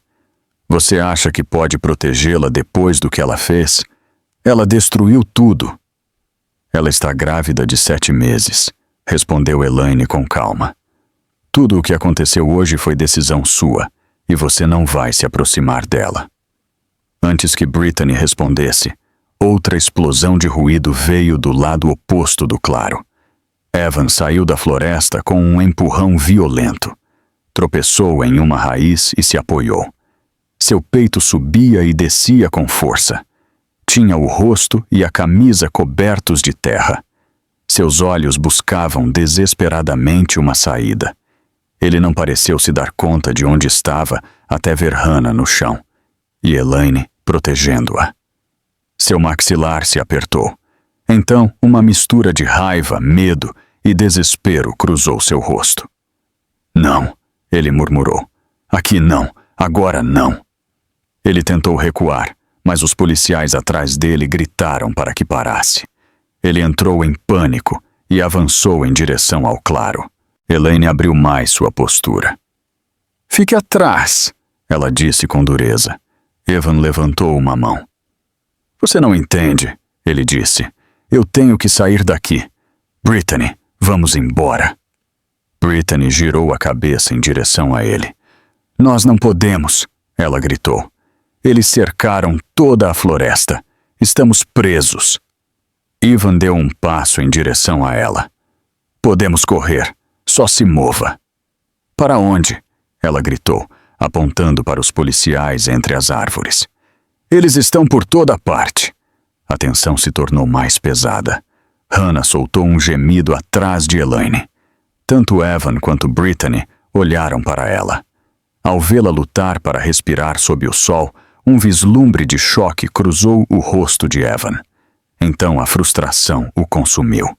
"Você acha que pode protegê-la depois do que ela fez? Ela destruiu tudo." "Ela está grávida de 7 meses", respondeu Elaine com calma. Tudo o que aconteceu hoje foi decisão sua, e você não vai se aproximar dela. Antes que Brittany respondesse, outra explosão de ruído veio do lado oposto do claro. Evan saiu da floresta com um empurrão violento. Tropeçou em uma raiz e se apoiou. Seu peito subia e descia com força. Tinha o rosto e a camisa cobertos de terra. Seus olhos buscavam desesperadamente uma saída. Ele não pareceu se dar conta de onde estava até ver Hannah no chão, e Elaine protegendo-a. Seu maxilar se apertou. Então, uma mistura de raiva, medo e desespero cruzou seu rosto. Não, ele murmurou. Aqui não, agora não. Ele tentou recuar, mas os policiais atrás dele gritaram para que parasse. Ele entrou em pânico e avançou em direção ao claro. Elaine abriu mais sua postura. Fique atrás, ela disse com dureza. Evan levantou uma mão. Você não entende, ele disse. Eu tenho que sair daqui. Brittany, vamos embora. Brittany girou a cabeça em direção a ele. Nós não podemos, ela gritou. Eles cercaram toda a floresta. Estamos presos. Evan deu um passo em direção a ela. Podemos correr. Só se mova. Para onde? Ela gritou, apontando para os policiais entre as árvores. Eles estão por toda parte. A tensão se tornou mais pesada. Hannah soltou um gemido atrás de Elaine. Tanto Evan quanto Brittany olharam para ela. Ao vê-la lutar para respirar sob o sol, um vislumbre de choque cruzou o rosto de Evan. Então a frustração o consumiu.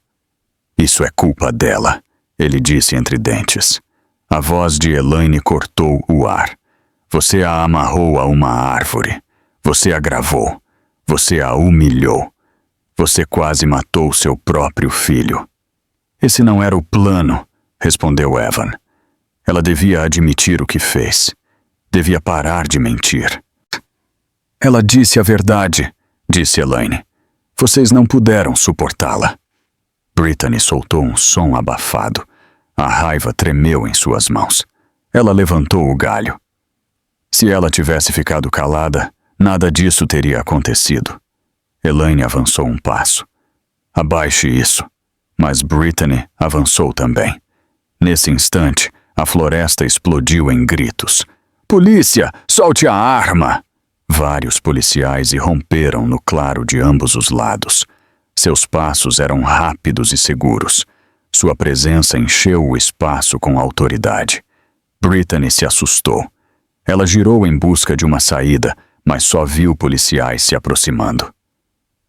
Isso é culpa dela, ele disse entre dentes. A voz de Elaine cortou o ar. Você a amarrou a uma árvore. Você a gravou. Você a humilhou. Você quase matou seu próprio filho. Esse não era o plano, respondeu Evan. Ela devia admitir o que fez. Devia parar de mentir. Ela disse a verdade, disse Elaine. Vocês não puderam suportá-la. Brittany soltou um som abafado. A raiva tremeu em suas mãos. Ela levantou o galho. Se ela tivesse ficado calada, nada disso teria acontecido. Elaine avançou um passo. Abaixe isso. Mas Brittany avançou também. Nesse instante, a floresta explodiu em gritos. Polícia, solte a arma! Vários policiais irromperam no claro de ambos os lados. Seus passos eram rápidos e seguros. Sua presença encheu o espaço com autoridade. Brittany se assustou. Ela girou em busca de uma saída, mas só viu policiais se aproximando.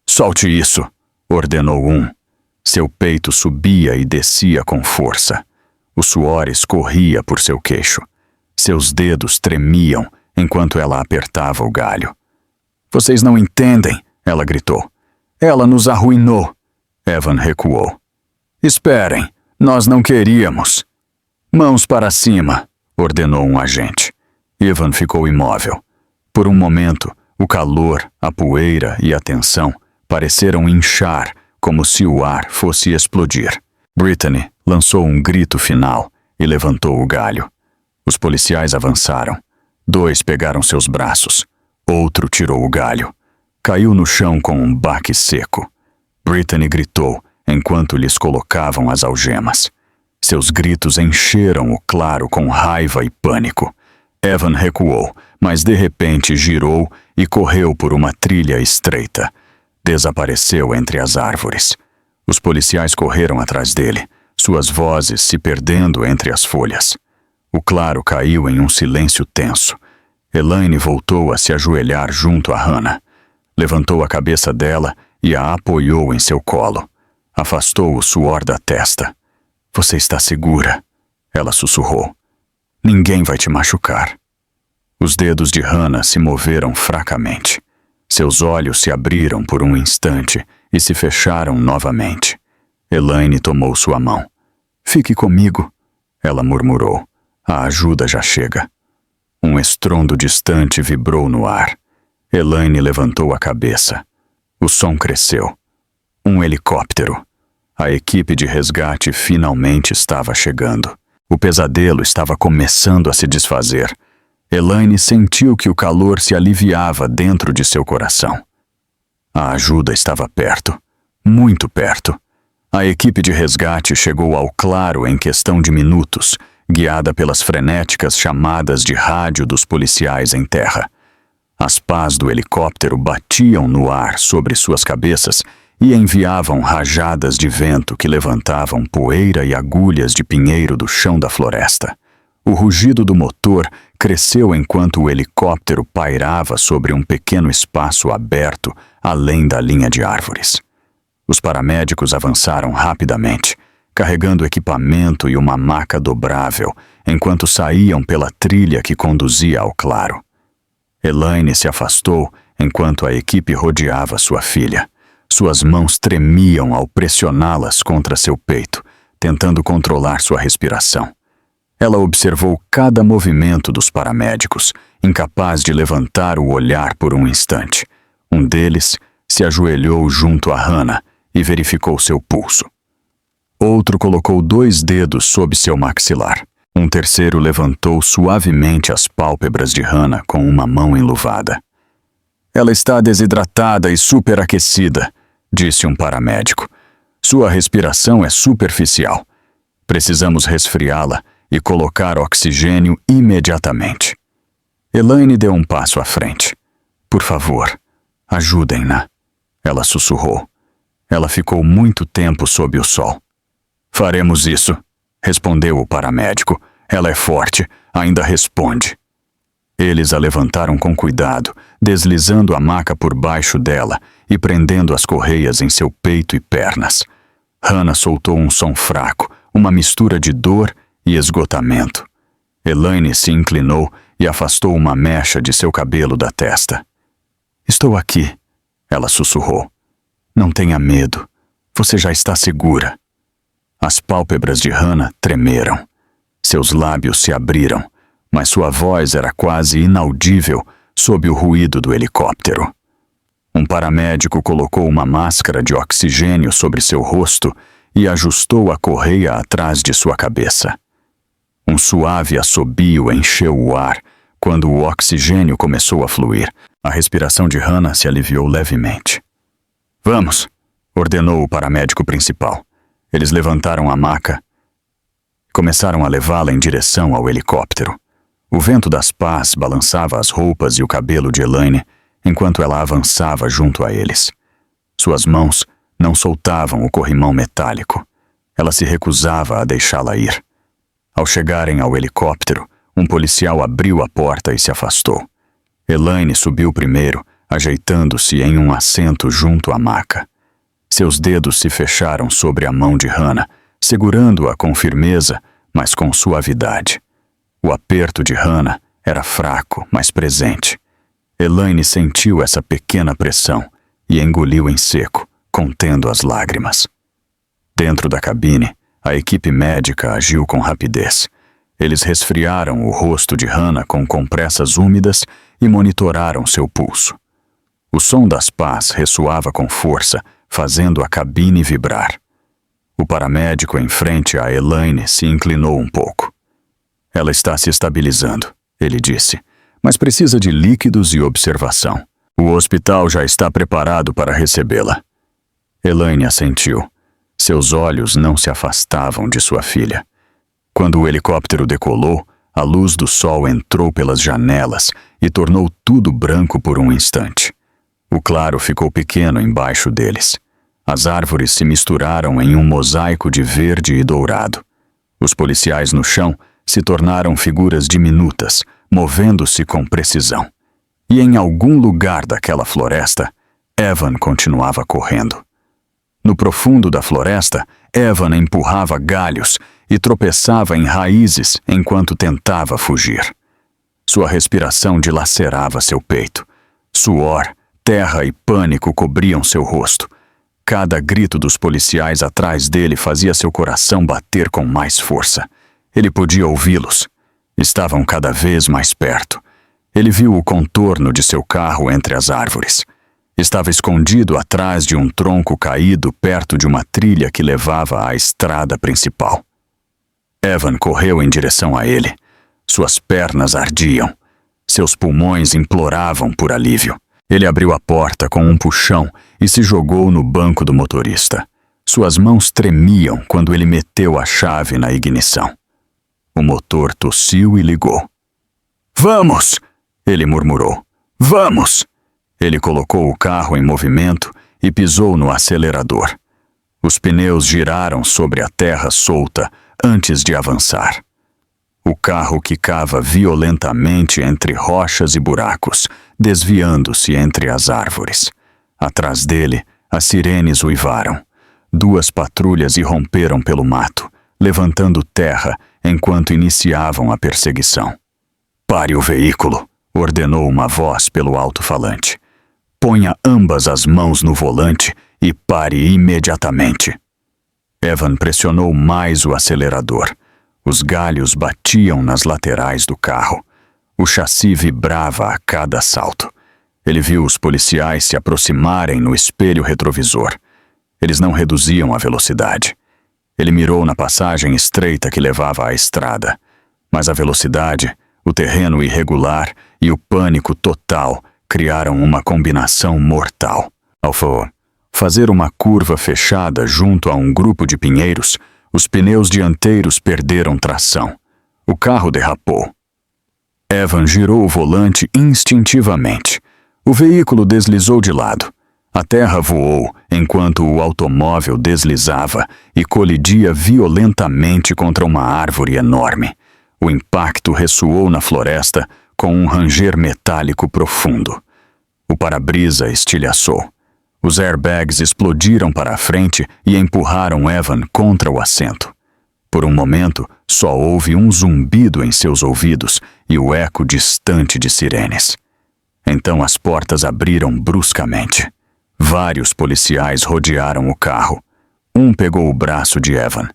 Solte isso, ordenou um. Seu peito subia e descia com força. O suor escorria por seu queixo. Seus dedos tremiam enquanto ela apertava o galho. Vocês não entendem, ela gritou. Ela nos arruinou. Evan recuou. Esperem, nós não queríamos. Mãos para cima, ordenou um agente. Evan ficou imóvel. Por um momento, o calor, a poeira e a tensão pareceram inchar como se o ar fosse explodir. Brittany lançou um grito final e levantou o galho. Os policiais avançaram. 2 pegaram seus braços. Outro tirou o galho. Caiu no chão com um baque seco. Brittany gritou enquanto lhes colocavam as algemas. Seus gritos encheram o claro com raiva e pânico. Evan recuou, mas de repente girou e correu por uma trilha estreita. Desapareceu entre as árvores. Os policiais correram atrás dele, suas vozes se perdendo entre as folhas. O claro caiu em um silêncio tenso. Elaine voltou a se ajoelhar junto a Hannah. Levantou a cabeça dela e a apoiou em seu colo. Afastou o suor da testa. Você está segura, ela sussurrou. Ninguém vai te machucar. Os dedos de Hannah se moveram fracamente. Seus olhos se abriram por um instante e se fecharam novamente. Elaine tomou sua mão. Fique comigo, ela murmurou. A ajuda já chega. Um estrondo distante vibrou no ar. Elaine levantou a cabeça. O som cresceu. Um helicóptero. A equipe de resgate finalmente estava chegando. O pesadelo estava começando a se desfazer. Elaine sentiu que o calor se aliviava dentro de seu coração. A ajuda estava perto, muito perto. A equipe de resgate chegou ao claro em questão de minutos, guiada pelas frenéticas chamadas de rádio dos policiais em terra. As pás do helicóptero batiam no ar sobre suas cabeças e enviavam rajadas de vento que levantavam poeira e agulhas de pinheiro do chão da floresta. O rugido do motor cresceu enquanto o helicóptero pairava sobre um pequeno espaço aberto além da linha de árvores. Os paramédicos avançaram rapidamente, carregando equipamento e uma maca dobrável, enquanto saíam pela trilha que conduzia ao claro. Elaine se afastou enquanto a equipe rodeava sua filha. Suas mãos tremiam ao pressioná-las contra seu peito, tentando controlar sua respiração. Ela observou cada movimento dos paramédicos, incapaz de levantar o olhar por um instante. Um deles se ajoelhou junto a Hannah e verificou seu pulso. Outro colocou 2 dedos sob seu maxilar. Um terceiro levantou suavemente as pálpebras de Hannah com uma mão enluvada. Ela está desidratada e superaquecida, disse um paramédico. Sua respiração é superficial. Precisamos resfriá-la e colocar oxigênio imediatamente. Elaine deu um passo à frente. Por favor, ajudem-na. Ela sussurrou. Ela ficou muito tempo sob o sol. Faremos isso, respondeu o paramédico. Ela é forte, ainda responde. Eles a levantaram com cuidado, deslizando a maca por baixo dela e prendendo as correias em seu peito e pernas. Hannah soltou um som fraco, uma mistura de dor e esgotamento. Elaine se inclinou e afastou uma mecha de seu cabelo da testa. Estou aqui, ela sussurrou. Não tenha medo, você já está segura. As pálpebras de Hannah tremeram. Seus lábios se abriram, mas sua voz era quase inaudível sob o ruído do helicóptero. Um paramédico colocou uma máscara de oxigênio sobre seu rosto e ajustou a correia atrás de sua cabeça. Um suave assobio encheu o ar quando o oxigênio começou a fluir. A respiração de Hannah se aliviou levemente. Vamos, ordenou o paramédico principal. Eles levantaram a maca e começaram a levá-la em direção ao helicóptero. O vento das pás balançava as roupas e o cabelo de Elaine enquanto ela avançava junto a eles. Suas mãos não soltavam o corrimão metálico. Ela se recusava a deixá-la ir. Ao chegarem ao helicóptero, um policial abriu a porta e se afastou. Elaine subiu primeiro, ajeitando-se em um assento junto à maca. Seus dedos se fecharam sobre a mão de Hannah, segurando-a com firmeza, mas com suavidade. O aperto de Hannah era fraco, mas presente. Elaine sentiu essa pequena pressão e engoliu em seco, contendo as lágrimas. Dentro da cabine, a equipe médica agiu com rapidez. Eles resfriaram o rosto de Hannah com compressas úmidas e monitoraram seu pulso. O som das pás ressoava com força, fazendo a cabine vibrar. O paramédico em frente a Elaine se inclinou um pouco. Ela está se estabilizando, ele disse, mas precisa de líquidos e observação. O hospital já está preparado para recebê-la. Elaine assentiu. Seus olhos não se afastavam de sua filha. Quando o helicóptero decolou, a luz do sol entrou pelas janelas e tornou tudo branco por um instante. O claro ficou pequeno embaixo deles. As árvores se misturaram em um mosaico de verde e dourado. Os policiais no chão se tornaram figuras diminutas, movendo-se com precisão. E em algum lugar daquela floresta, Evan continuava correndo. No profundo da floresta, Evan empurrava galhos e tropeçava em raízes enquanto tentava fugir. Sua respiração dilacerava seu peito. Suor, terra e pânico cobriam seu rosto. Cada grito dos policiais atrás dele fazia seu coração bater com mais força. Ele podia ouvi-los. Estavam cada vez mais perto. Ele viu o contorno de seu carro entre as árvores. Estava escondido atrás de um tronco caído perto de uma trilha que levava à estrada principal. Evan correu em direção a ele. Suas pernas ardiam. Seus pulmões imploravam por alívio. Ele abriu a porta com um puxão e se jogou no banco do motorista. Suas mãos tremiam quando ele meteu a chave na ignição. O motor tossiu e ligou. "Vamos!" ele murmurou. "Vamos!" Ele colocou o carro em movimento e pisou no acelerador. Os pneus giraram sobre a terra solta antes de avançar. O carro quicava violentamente entre rochas e buracos, desviando-se entre as árvores. Atrás dele, as sirenes uivaram. 2 patrulhas irromperam pelo mato, levantando terra enquanto iniciavam a perseguição. "Pare o veículo", ordenou uma voz pelo alto-falante. "Ponha ambas as mãos no volante e pare imediatamente." Evan pressionou mais o acelerador. Os galhos batiam nas laterais do carro. O chassi vibrava a cada salto. Ele viu os policiais se aproximarem no espelho retrovisor. Eles não reduziam a velocidade. Ele mirou na passagem estreita que levava à estrada. Mas a velocidade, o terreno irregular e o pânico total criaram uma combinação mortal. Ao fazer uma curva fechada junto a um grupo de pinheiros, os pneus dianteiros perderam tração. O carro derrapou. Evan girou o volante instintivamente. O veículo deslizou de lado. A terra voou enquanto o automóvel deslizava e colidia violentamente contra uma árvore enorme. O impacto ressoou na floresta com um ranger metálico profundo. O para-brisa estilhaçou. Os airbags explodiram para a frente e empurraram Evan contra o assento. Por um momento, só houve um zumbido em seus ouvidos e o eco distante de sirenes. Então as portas abriram bruscamente. Vários policiais rodearam o carro. Um pegou o braço de Evan.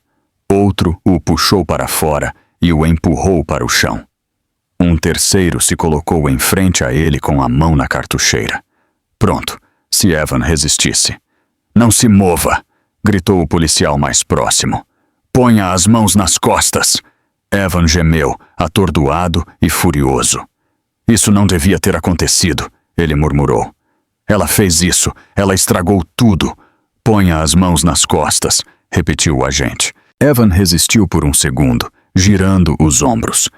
Outro o puxou para fora e o empurrou para o chão. Um terceiro se colocou em frente a ele com a mão na cartucheira. Pronto, se Evan resistisse. "Não se mova!" gritou o policial mais próximo. "Ponha as mãos nas costas!" Evan gemeu, atordoado e furioso. "Isso não devia ter acontecido", ele murmurou. "Ela fez isso, ela estragou tudo. Ponha as mãos nas costas", repetiu o agente. Evan resistiu por um segundo, girando os ombros,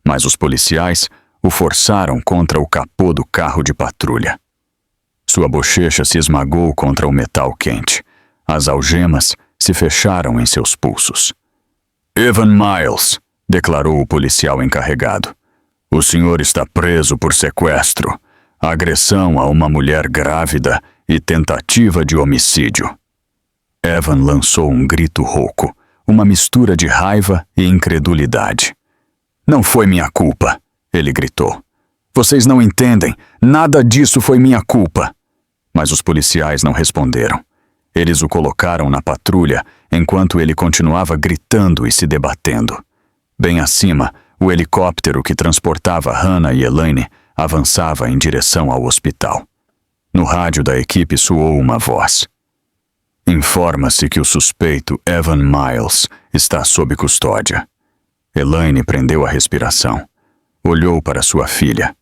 mas os policiais o forçaram contra o capô do carro de patrulha. Sua bochecha se esmagou contra o metal quente. As algemas se fecharam em seus pulsos. "Evan Miles", declarou o policial encarregado. "O senhor está preso por sequestro, agressão a uma mulher grávida e tentativa de homicídio." Evan lançou um grito rouco, uma mistura de raiva e incredulidade. "Não foi minha culpa", ele gritou. "Vocês não entendem, nada disso foi minha culpa." Mas os policiais não responderam. Eles o colocaram na patrulha enquanto ele continuava gritando e se debatendo. Bem acima, o helicóptero que transportava Hannah e Elaine avançava em direção ao hospital. No rádio da equipe soou uma voz. "Informa-se que o suspeito Evan Miles está sob custódia." Elaine prendeu a respiração. Olhou para sua filha.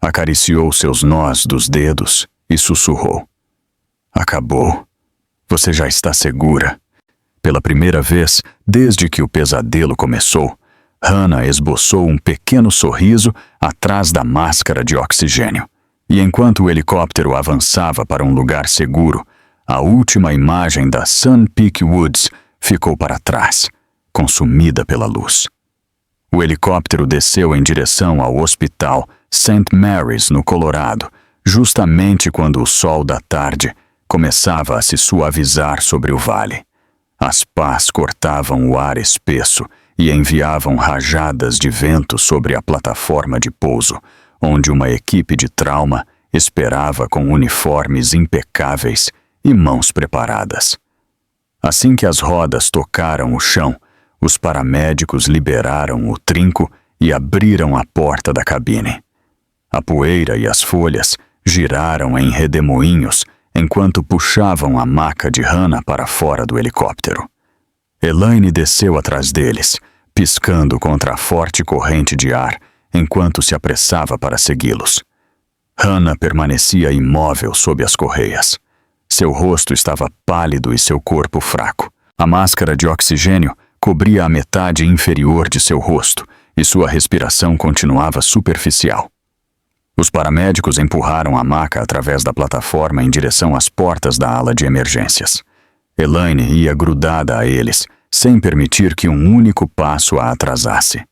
Acariciou seus nós dos dedos e sussurrou. "Acabou. Você já está segura." Pela primeira vez, desde que o pesadelo começou, Hannah esboçou um pequeno sorriso atrás da máscara de oxigênio. E enquanto o helicóptero avançava para um lugar seguro, a última imagem da Sun Peak Woods ficou para trás, consumida pela luz. O helicóptero desceu em direção ao hospital St. Mary's, no Colorado, justamente quando o sol da tarde começava a se suavizar sobre o vale. As pás cortavam o ar espesso e enviavam rajadas de vento sobre a plataforma de pouso, onde uma equipe de trauma esperava com uniformes impecáveis e mãos preparadas. Assim que as rodas tocaram o chão, os paramédicos liberaram o trinco e abriram a porta da cabine. A poeira e as folhas giraram em redemoinhos enquanto puxavam a maca de Hannah para fora do helicóptero. Elaine desceu atrás deles, piscando contra a forte corrente de ar enquanto se apressava para segui-los. Hannah permanecia imóvel sob as correias. Seu rosto estava pálido e seu corpo fraco. A máscara de oxigênio cobria a metade inferior de seu rosto e sua respiração continuava superficial. Os paramédicos empurraram a maca através da plataforma em direção às portas da ala de emergências. Elaine ia grudada a eles, sem permitir que um único passo a atrasasse.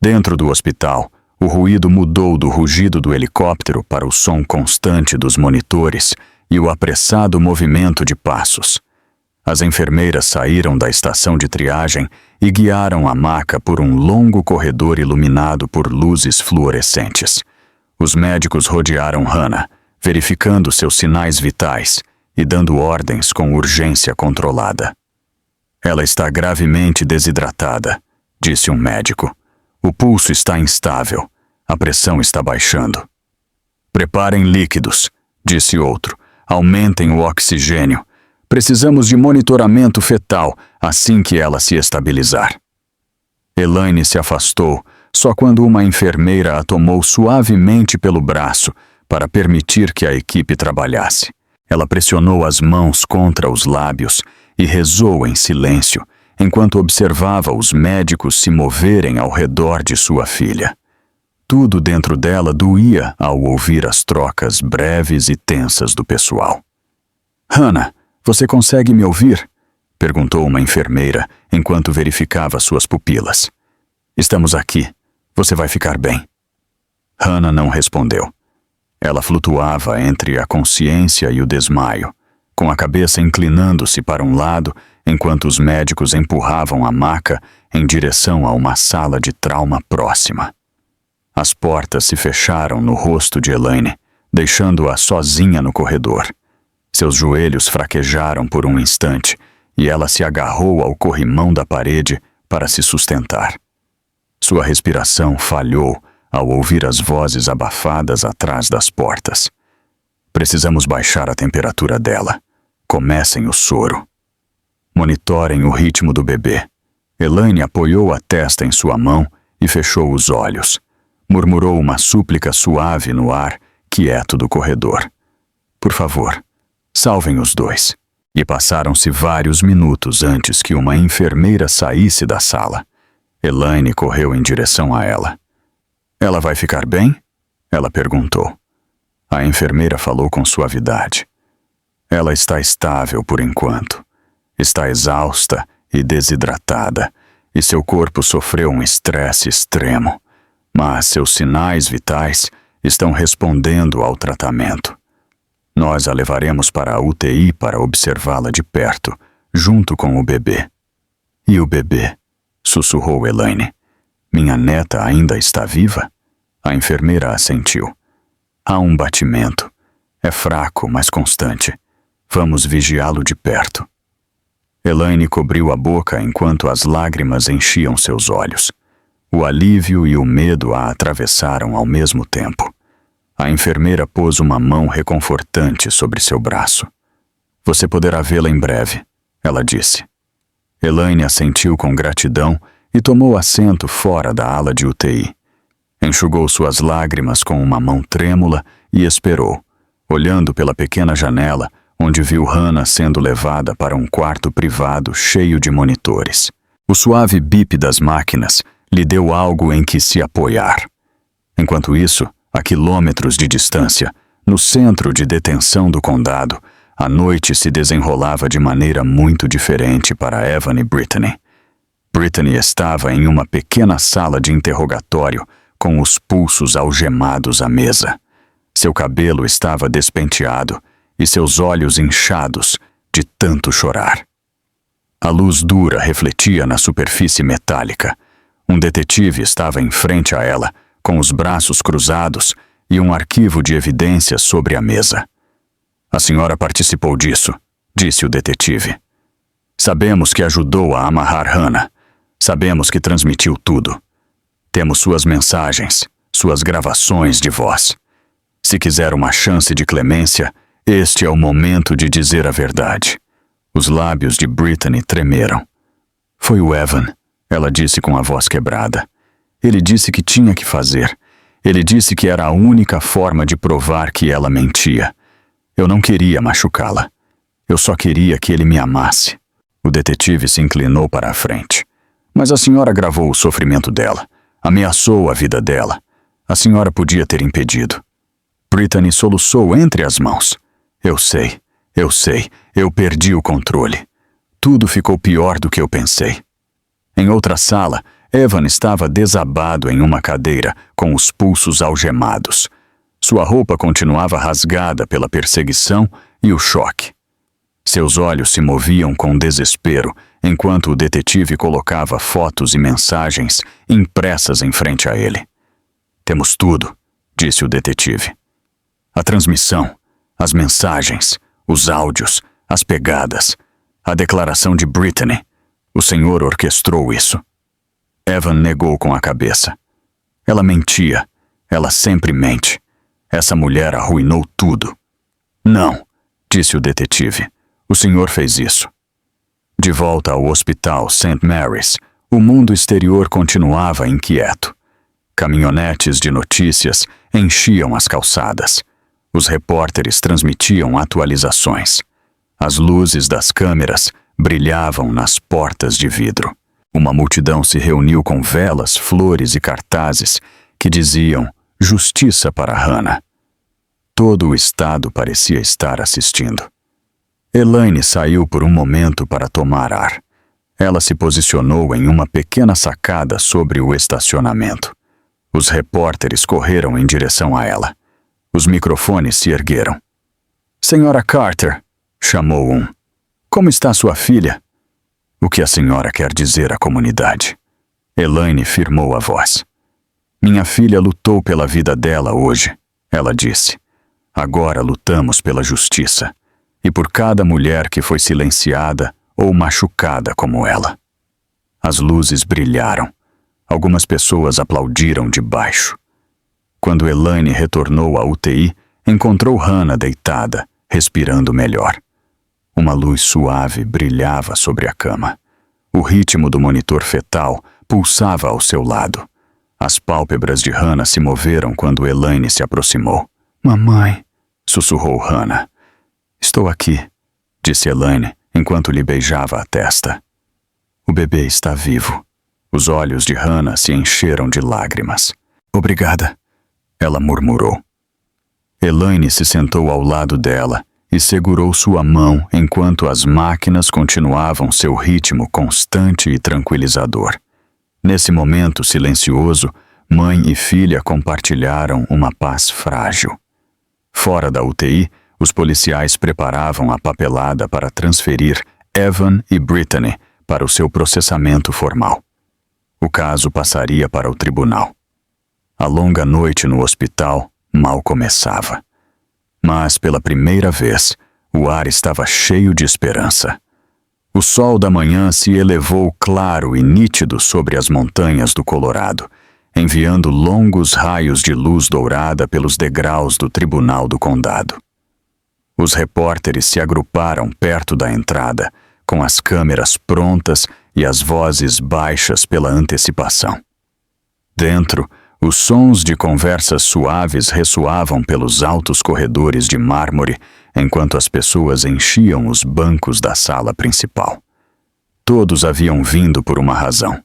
Dentro do hospital, o ruído mudou do rugido do helicóptero para o som constante dos monitores e o apressado movimento de passos. As enfermeiras saíram da estação de triagem e guiaram a maca por um longo corredor iluminado por luzes fluorescentes. Os médicos rodearam Hannah, verificando seus sinais vitais e dando ordens com urgência controlada. Ela está gravemente desidratada, disse um médico. O pulso está instável. A pressão está baixando. Preparem líquidos, disse outro. Aumentem o oxigênio. Precisamos de monitoramento fetal assim que ela se estabilizar. Elaine se afastou só quando uma enfermeira a tomou suavemente pelo braço para permitir que a equipe trabalhasse. Ela pressionou as mãos contra os lábios e rezou em silêncio, enquanto observava os médicos se moverem ao redor de sua filha. Tudo dentro dela doía ao ouvir as trocas breves e tensas do pessoal. Hannah, você consegue me ouvir? Perguntou uma enfermeira enquanto verificava suas pupilas. Estamos aqui. Você vai ficar bem. Hannah não respondeu. Ela flutuava entre a consciência e o desmaio, com a cabeça inclinando-se para um lado enquanto os médicos empurravam a maca em direção a uma sala de trauma próxima. As portas se fecharam no rosto de Elaine, deixando-a sozinha no corredor. Seus joelhos fraquejaram por um instante e ela se agarrou ao corrimão da parede para se sustentar. Sua respiração falhou ao ouvir as vozes abafadas atrás das portas. Precisamos baixar a temperatura dela. Comecem o soro. Monitorem o ritmo do bebê. Elaine apoiou a testa em sua mão e fechou os olhos. Murmurou uma súplica suave no ar, quieto do corredor. Por favor, salvem os dois. E passaram-se vários minutos antes que uma enfermeira saísse da sala. Elaine correu em direção a ela. Ela vai ficar bem? Ela perguntou. A enfermeira falou com suavidade. Ela está estável por enquanto. Está exausta e desidratada, e seu corpo sofreu um estresse extremo. Mas seus sinais vitais estão respondendo ao tratamento. Nós a levaremos para a UTI para observá-la de perto, junto com o bebê. E o bebê? Sussurrou Elaine. Minha neta ainda está viva? A enfermeira assentiu. Há um batimento. É fraco, mas constante. Vamos vigiá-lo de perto. Elaine cobriu a boca enquanto as lágrimas enchiam seus olhos. O alívio e o medo a atravessaram ao mesmo tempo. A enfermeira pôs uma mão reconfortante sobre seu braço. Você poderá vê-la em breve, ela disse. Elaine assentiu com gratidão e tomou assento fora da ala de UTI. Enxugou suas lágrimas com uma mão trêmula e esperou, olhando pela pequena janela onde viu Hannah sendo levada para um quarto privado cheio de monitores. O suave bip das máquinas lhe deu algo em que se apoiar. Enquanto isso, a quilômetros de distância, no centro de detenção do condado, a noite se desenrolava de maneira muito diferente para Evan e Brittany. Brittany estava em uma pequena sala de interrogatório com os pulsos algemados à mesa. Seu cabelo estava despenteado e seus olhos inchados de tanto chorar. A luz dura refletia na superfície metálica. Um detetive estava em frente a ela, com os braços cruzados e um arquivo de evidências sobre a mesa. A senhora participou disso, disse o detetive. Sabemos que ajudou a amarrar Hannah. Sabemos que transmitiu tudo. Temos suas mensagens, suas gravações de voz. Se quiser uma chance de clemência, este é o momento de dizer a verdade. Os lábios de Brittany tremeram. Foi o Evan, Ela disse com a voz quebrada. Ele disse que tinha que fazer. Ele disse que era a única forma de provar que ela mentia. Eu não queria machucá-la. Eu só queria que ele me amasse. O detetive se inclinou para a frente. Mas a senhora agravou o sofrimento dela. Ameaçou a vida dela. A senhora podia ter impedido. Brittany soluçou entre as mãos. Eu sei, eu perdi o controle. Tudo ficou pior do que eu pensei. Em outra sala, Evan estava desabado em uma cadeira, com os pulsos algemados. Sua roupa continuava rasgada pela perseguição e o choque. Seus olhos se moviam com desespero, enquanto o detetive colocava fotos e mensagens impressas em frente a ele. Temos tudo, disse o detetive. A transmissão, as mensagens, os áudios, as pegadas, a declaração de Brittany. O senhor orquestrou isso. Evan negou com a cabeça. Ela mentia. Ela sempre mente. Essa mulher arruinou tudo. Não, disse o detetive. O senhor fez isso. De volta ao hospital St. Mary's, o mundo exterior continuava inquieto. Caminhonetes de notícias enchiam as calçadas. Os repórteres transmitiam atualizações. As luzes das câmeras brilhavam nas portas de vidro. Uma multidão se reuniu com velas, flores e cartazes que diziam justiça para Hannah. Todo o estado parecia estar assistindo. Elaine saiu por um momento para tomar ar. Ela se posicionou em uma pequena sacada sobre o estacionamento. Os repórteres correram em direção a ela. Os microfones se ergueram. Senhora Carter, chamou um. Como está sua filha? O que a senhora quer dizer à comunidade? Elaine firmou a voz. Minha filha lutou pela vida dela hoje, ela disse. Agora lutamos pela justiça. E por cada mulher que foi silenciada ou machucada como ela. As luzes brilharam. Algumas pessoas aplaudiram de baixo. Quando Elaine retornou à UTI, encontrou Hannah deitada, respirando melhor. Uma luz suave brilhava sobre a cama. O ritmo do monitor fetal pulsava ao seu lado. As pálpebras de Hannah se moveram quando Elaine se aproximou. Mamãe, sussurrou Hannah. Estou aqui, disse Elaine, enquanto lhe beijava a testa. O bebê está vivo. Os olhos de Hannah se encheram de lágrimas. Obrigada, ela murmurou. Elaine se sentou ao lado dela e segurou sua mão enquanto as máquinas continuavam seu ritmo constante e tranquilizador. Nesse momento silencioso, mãe e filha compartilharam uma paz frágil. Fora da UTI, os policiais preparavam a papelada para transferir Evan e Brittany para o seu processamento formal. O caso passaria para o tribunal. A longa noite no hospital mal começava. Mas, pela primeira vez, o ar estava cheio de esperança. O sol da manhã se elevou claro e nítido sobre as montanhas do Colorado, enviando longos raios de luz dourada pelos degraus do tribunal do condado. Os repórteres se agruparam perto da entrada, com as câmeras prontas e as vozes baixas pela antecipação. Dentro, os sons de conversas suaves ressoavam pelos altos corredores de mármore, enquanto as pessoas enchiam os bancos da sala principal. Todos haviam vindo por uma razão.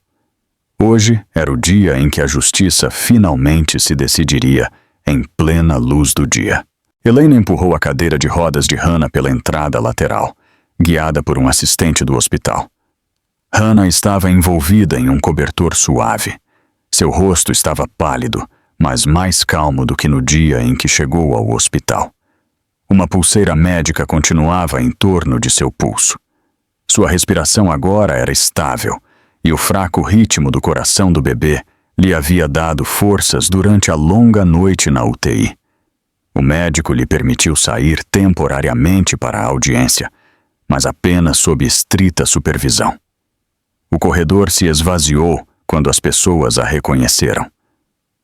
Hoje era o dia em que a justiça finalmente se decidiria, em plena luz do dia. Elaine empurrou a cadeira de rodas de Hannah pela entrada lateral, guiada por um assistente do hospital. Hannah estava envolvida em um cobertor suave. Seu rosto estava pálido, mas mais calmo do que no dia em que chegou ao hospital. Uma pulseira médica continuava em torno de seu pulso. Sua respiração agora era estável, e o fraco ritmo do coração do bebê lhe havia dado forças durante a longa noite na UTI. O médico lhe permitiu sair temporariamente para a audiência, mas apenas sob estrita supervisão. O corredor se esvaziou quando as pessoas a reconheceram.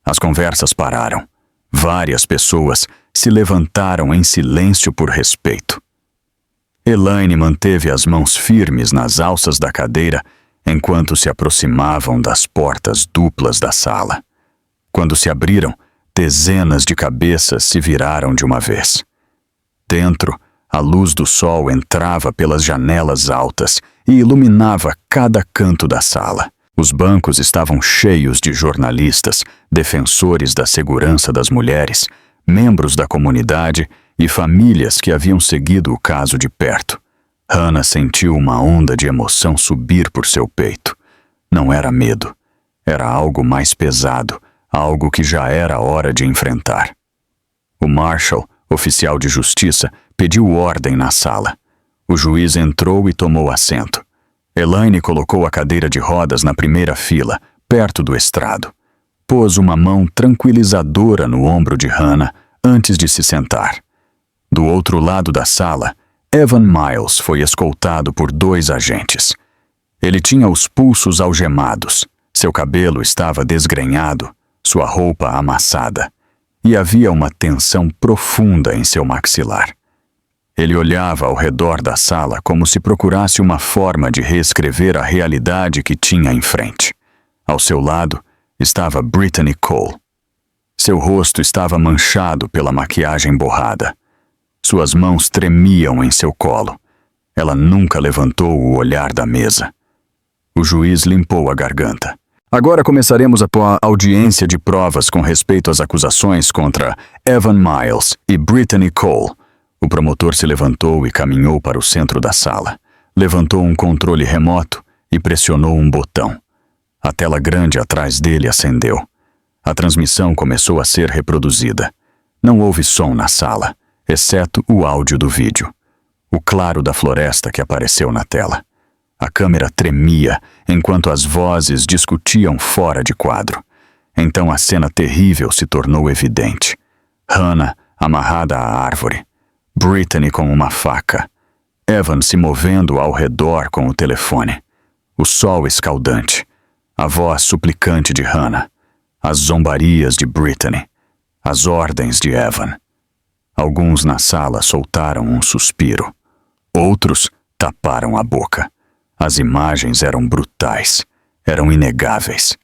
As conversas pararam. Várias pessoas se levantaram em silêncio por respeito. Elaine manteve as mãos firmes nas alças da cadeira enquanto se aproximavam das portas duplas da sala. Quando se abriram, dezenas de cabeças se viraram de uma vez. Dentro, a luz do sol entrava pelas janelas altas e iluminava cada canto da sala. Os bancos estavam cheios de jornalistas, defensores da segurança das mulheres, membros da comunidade e famílias que haviam seguido o caso de perto. Hannah sentiu uma onda de emoção subir por seu peito. Não era medo. Era algo mais pesado, algo que já era hora de enfrentar. O Marshal, oficial de justiça, pediu ordem na sala. O juiz entrou e tomou assento. Elaine colocou a cadeira de rodas na primeira fila, perto do estrado. Pôs uma mão tranquilizadora no ombro de Hannah antes de se sentar. Do outro lado da sala, Evan Miles foi escoltado por 2 agentes. Ele tinha os pulsos algemados, seu cabelo estava desgrenhado, sua roupa amassada, e havia uma tensão profunda em seu maxilar. Ele olhava ao redor da sala como se procurasse uma forma de reescrever a realidade que tinha em frente. Ao seu lado estava Brittany Cole. Seu rosto estava manchado pela maquiagem borrada. Suas mãos tremiam em seu colo. Ela nunca levantou o olhar da mesa. O juiz limpou a garganta. Agora começaremos a audiência de provas com respeito às acusações contra Evan Miles e Brittany Cole. O promotor se levantou e caminhou para o centro da sala. Levantou um controle remoto e pressionou um botão. A tela grande atrás dele acendeu. A transmissão começou a ser reproduzida. Não houve som na sala, exceto o áudio do vídeo. O claro da floresta que apareceu na tela. A câmera tremia enquanto as vozes discutiam fora de quadro. Então a cena terrível se tornou evidente. Hannah amarrada à árvore. Brittany com uma faca. Evan se movendo ao redor com o telefone. O sol escaldante. A voz suplicante de Hannah. As zombarias de Brittany. As ordens de Evan. Alguns na sala soltaram um suspiro. Outros taparam a boca. As imagens eram brutais. Eram inegáveis.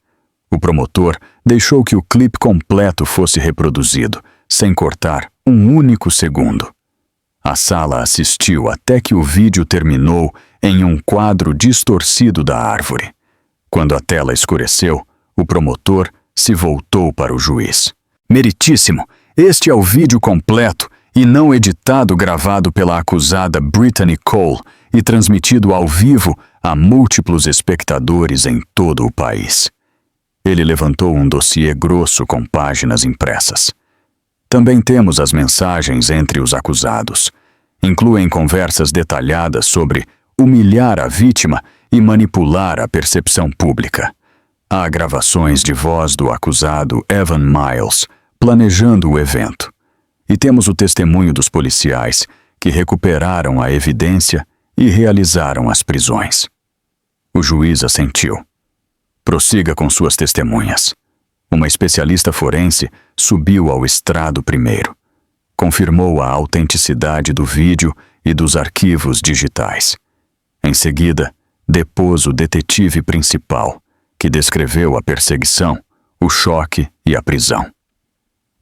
O promotor deixou que o clipe completo fosse reproduzido, sem cortar um único segundo. A sala assistiu até que o vídeo terminou em um quadro distorcido da árvore. Quando a tela escureceu, o promotor se voltou para o juiz. Meritíssimo, este é o vídeo completo e não editado gravado pela acusada Brittany Cole e transmitido ao vivo a múltiplos espectadores em todo o país. Ele levantou um dossiê grosso com páginas impressas. Também temos as mensagens entre os acusados. Incluem conversas detalhadas sobre humilhar a vítima e manipular a percepção pública. Há gravações de voz do acusado Evan Miles planejando o evento. E temos o testemunho dos policiais que recuperaram a evidência e realizaram as prisões. O juiz assentiu. Prossiga com suas testemunhas. Uma especialista forense subiu ao estrado primeiro. Confirmou a autenticidade do vídeo e dos arquivos digitais. Em seguida, depôs o detetive principal, que descreveu a perseguição, o choque e a prisão.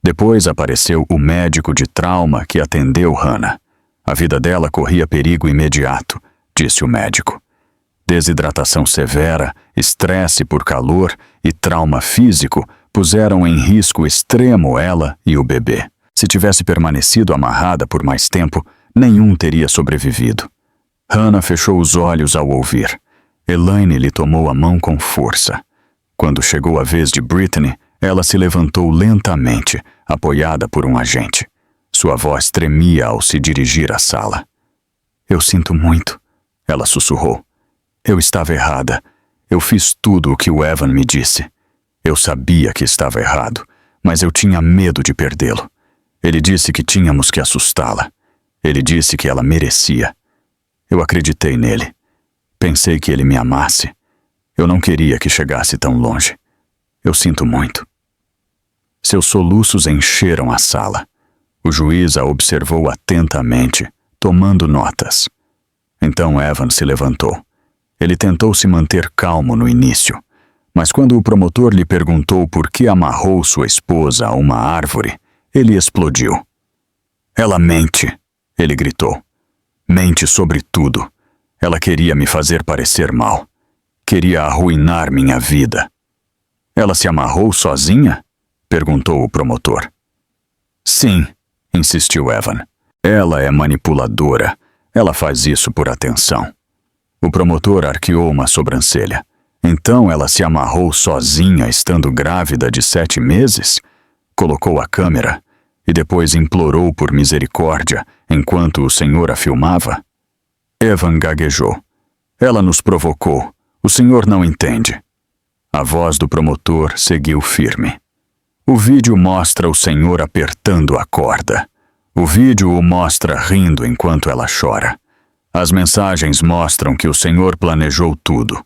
Depois apareceu o médico de trauma que atendeu Hannah. A vida dela corria perigo imediato, disse o médico. Desidratação severa, estresse por calor e trauma físico puseram em risco extremo ela e o bebê. Se tivesse permanecido amarrada por mais tempo, nenhum teria sobrevivido. Hannah fechou os olhos ao ouvir. Elaine lhe tomou a mão com força. Quando chegou a vez de Brittany, ela se levantou lentamente, apoiada por um agente. Sua voz tremia ao se dirigir à sala. Eu sinto muito, ela sussurrou. Eu estava errada. Eu fiz tudo o que o Evan me disse. Eu sabia que estava errado, mas eu tinha medo de perdê-lo. Ele disse que tínhamos que assustá-la. Ele disse que ela merecia. Eu acreditei nele. Pensei que ele me amasse. Eu não queria que chegasse tão longe. Eu sinto muito. Seus soluços encheram a sala. O juiz a observou atentamente, tomando notas. Então Evan se levantou. Ele tentou se manter calmo no início, mas quando o promotor lhe perguntou por que amarrou sua esposa a uma árvore, ele explodiu. Ela mente, ele gritou. Mente sobre tudo. Ela queria me fazer parecer mal. Queria arruinar minha vida. Ela se amarrou sozinha? Perguntou o promotor. Sim, insistiu Evan. Ela é manipuladora. Ela faz isso por atenção. O promotor arqueou uma sobrancelha. Então ela se amarrou sozinha estando grávida de 7 meses? Colocou a câmera e depois implorou por misericórdia enquanto o senhor a filmava? Evan gaguejou. Ela nos provocou. O senhor não entende. A voz do promotor seguiu firme. O vídeo mostra o senhor apertando a corda. O vídeo o mostra rindo enquanto ela chora. As mensagens mostram que o senhor planejou tudo.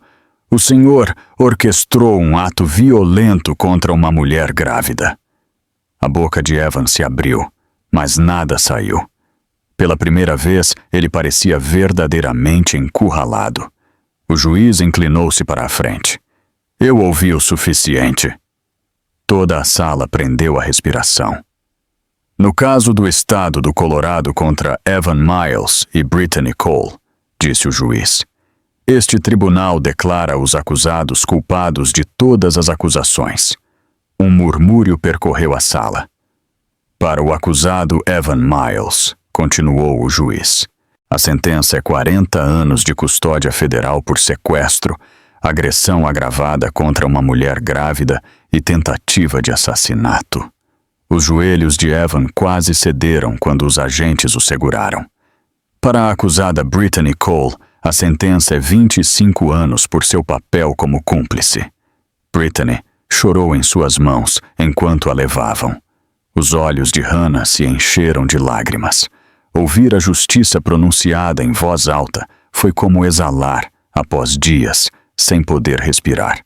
O senhor orquestrou um ato violento contra uma mulher grávida. A boca de Evan se abriu, mas nada saiu. Pela primeira vez, ele parecia verdadeiramente encurralado. O juiz inclinou-se para a frente. Eu ouvi o suficiente. Toda a sala prendeu a respiração. No caso do estado do Colorado contra Evan Miles e Brittany Cole, disse o juiz, este tribunal declara os acusados culpados de todas as acusações. Um murmúrio percorreu a sala. Para o acusado Evan Miles, continuou o juiz, a sentença é 40 anos de custódia federal por sequestro, agressão agravada contra uma mulher grávida e tentativa de assassinato. Os joelhos de Evan quase cederam quando os agentes o seguraram. Para a acusada Brittany Cole, a sentença é 25 anos por seu papel como cúmplice. Brittany chorou em suas mãos enquanto a levavam. Os olhos de Hannah se encheram de lágrimas. Ouvir a justiça pronunciada em voz alta foi como exalar, após dias, sem poder respirar.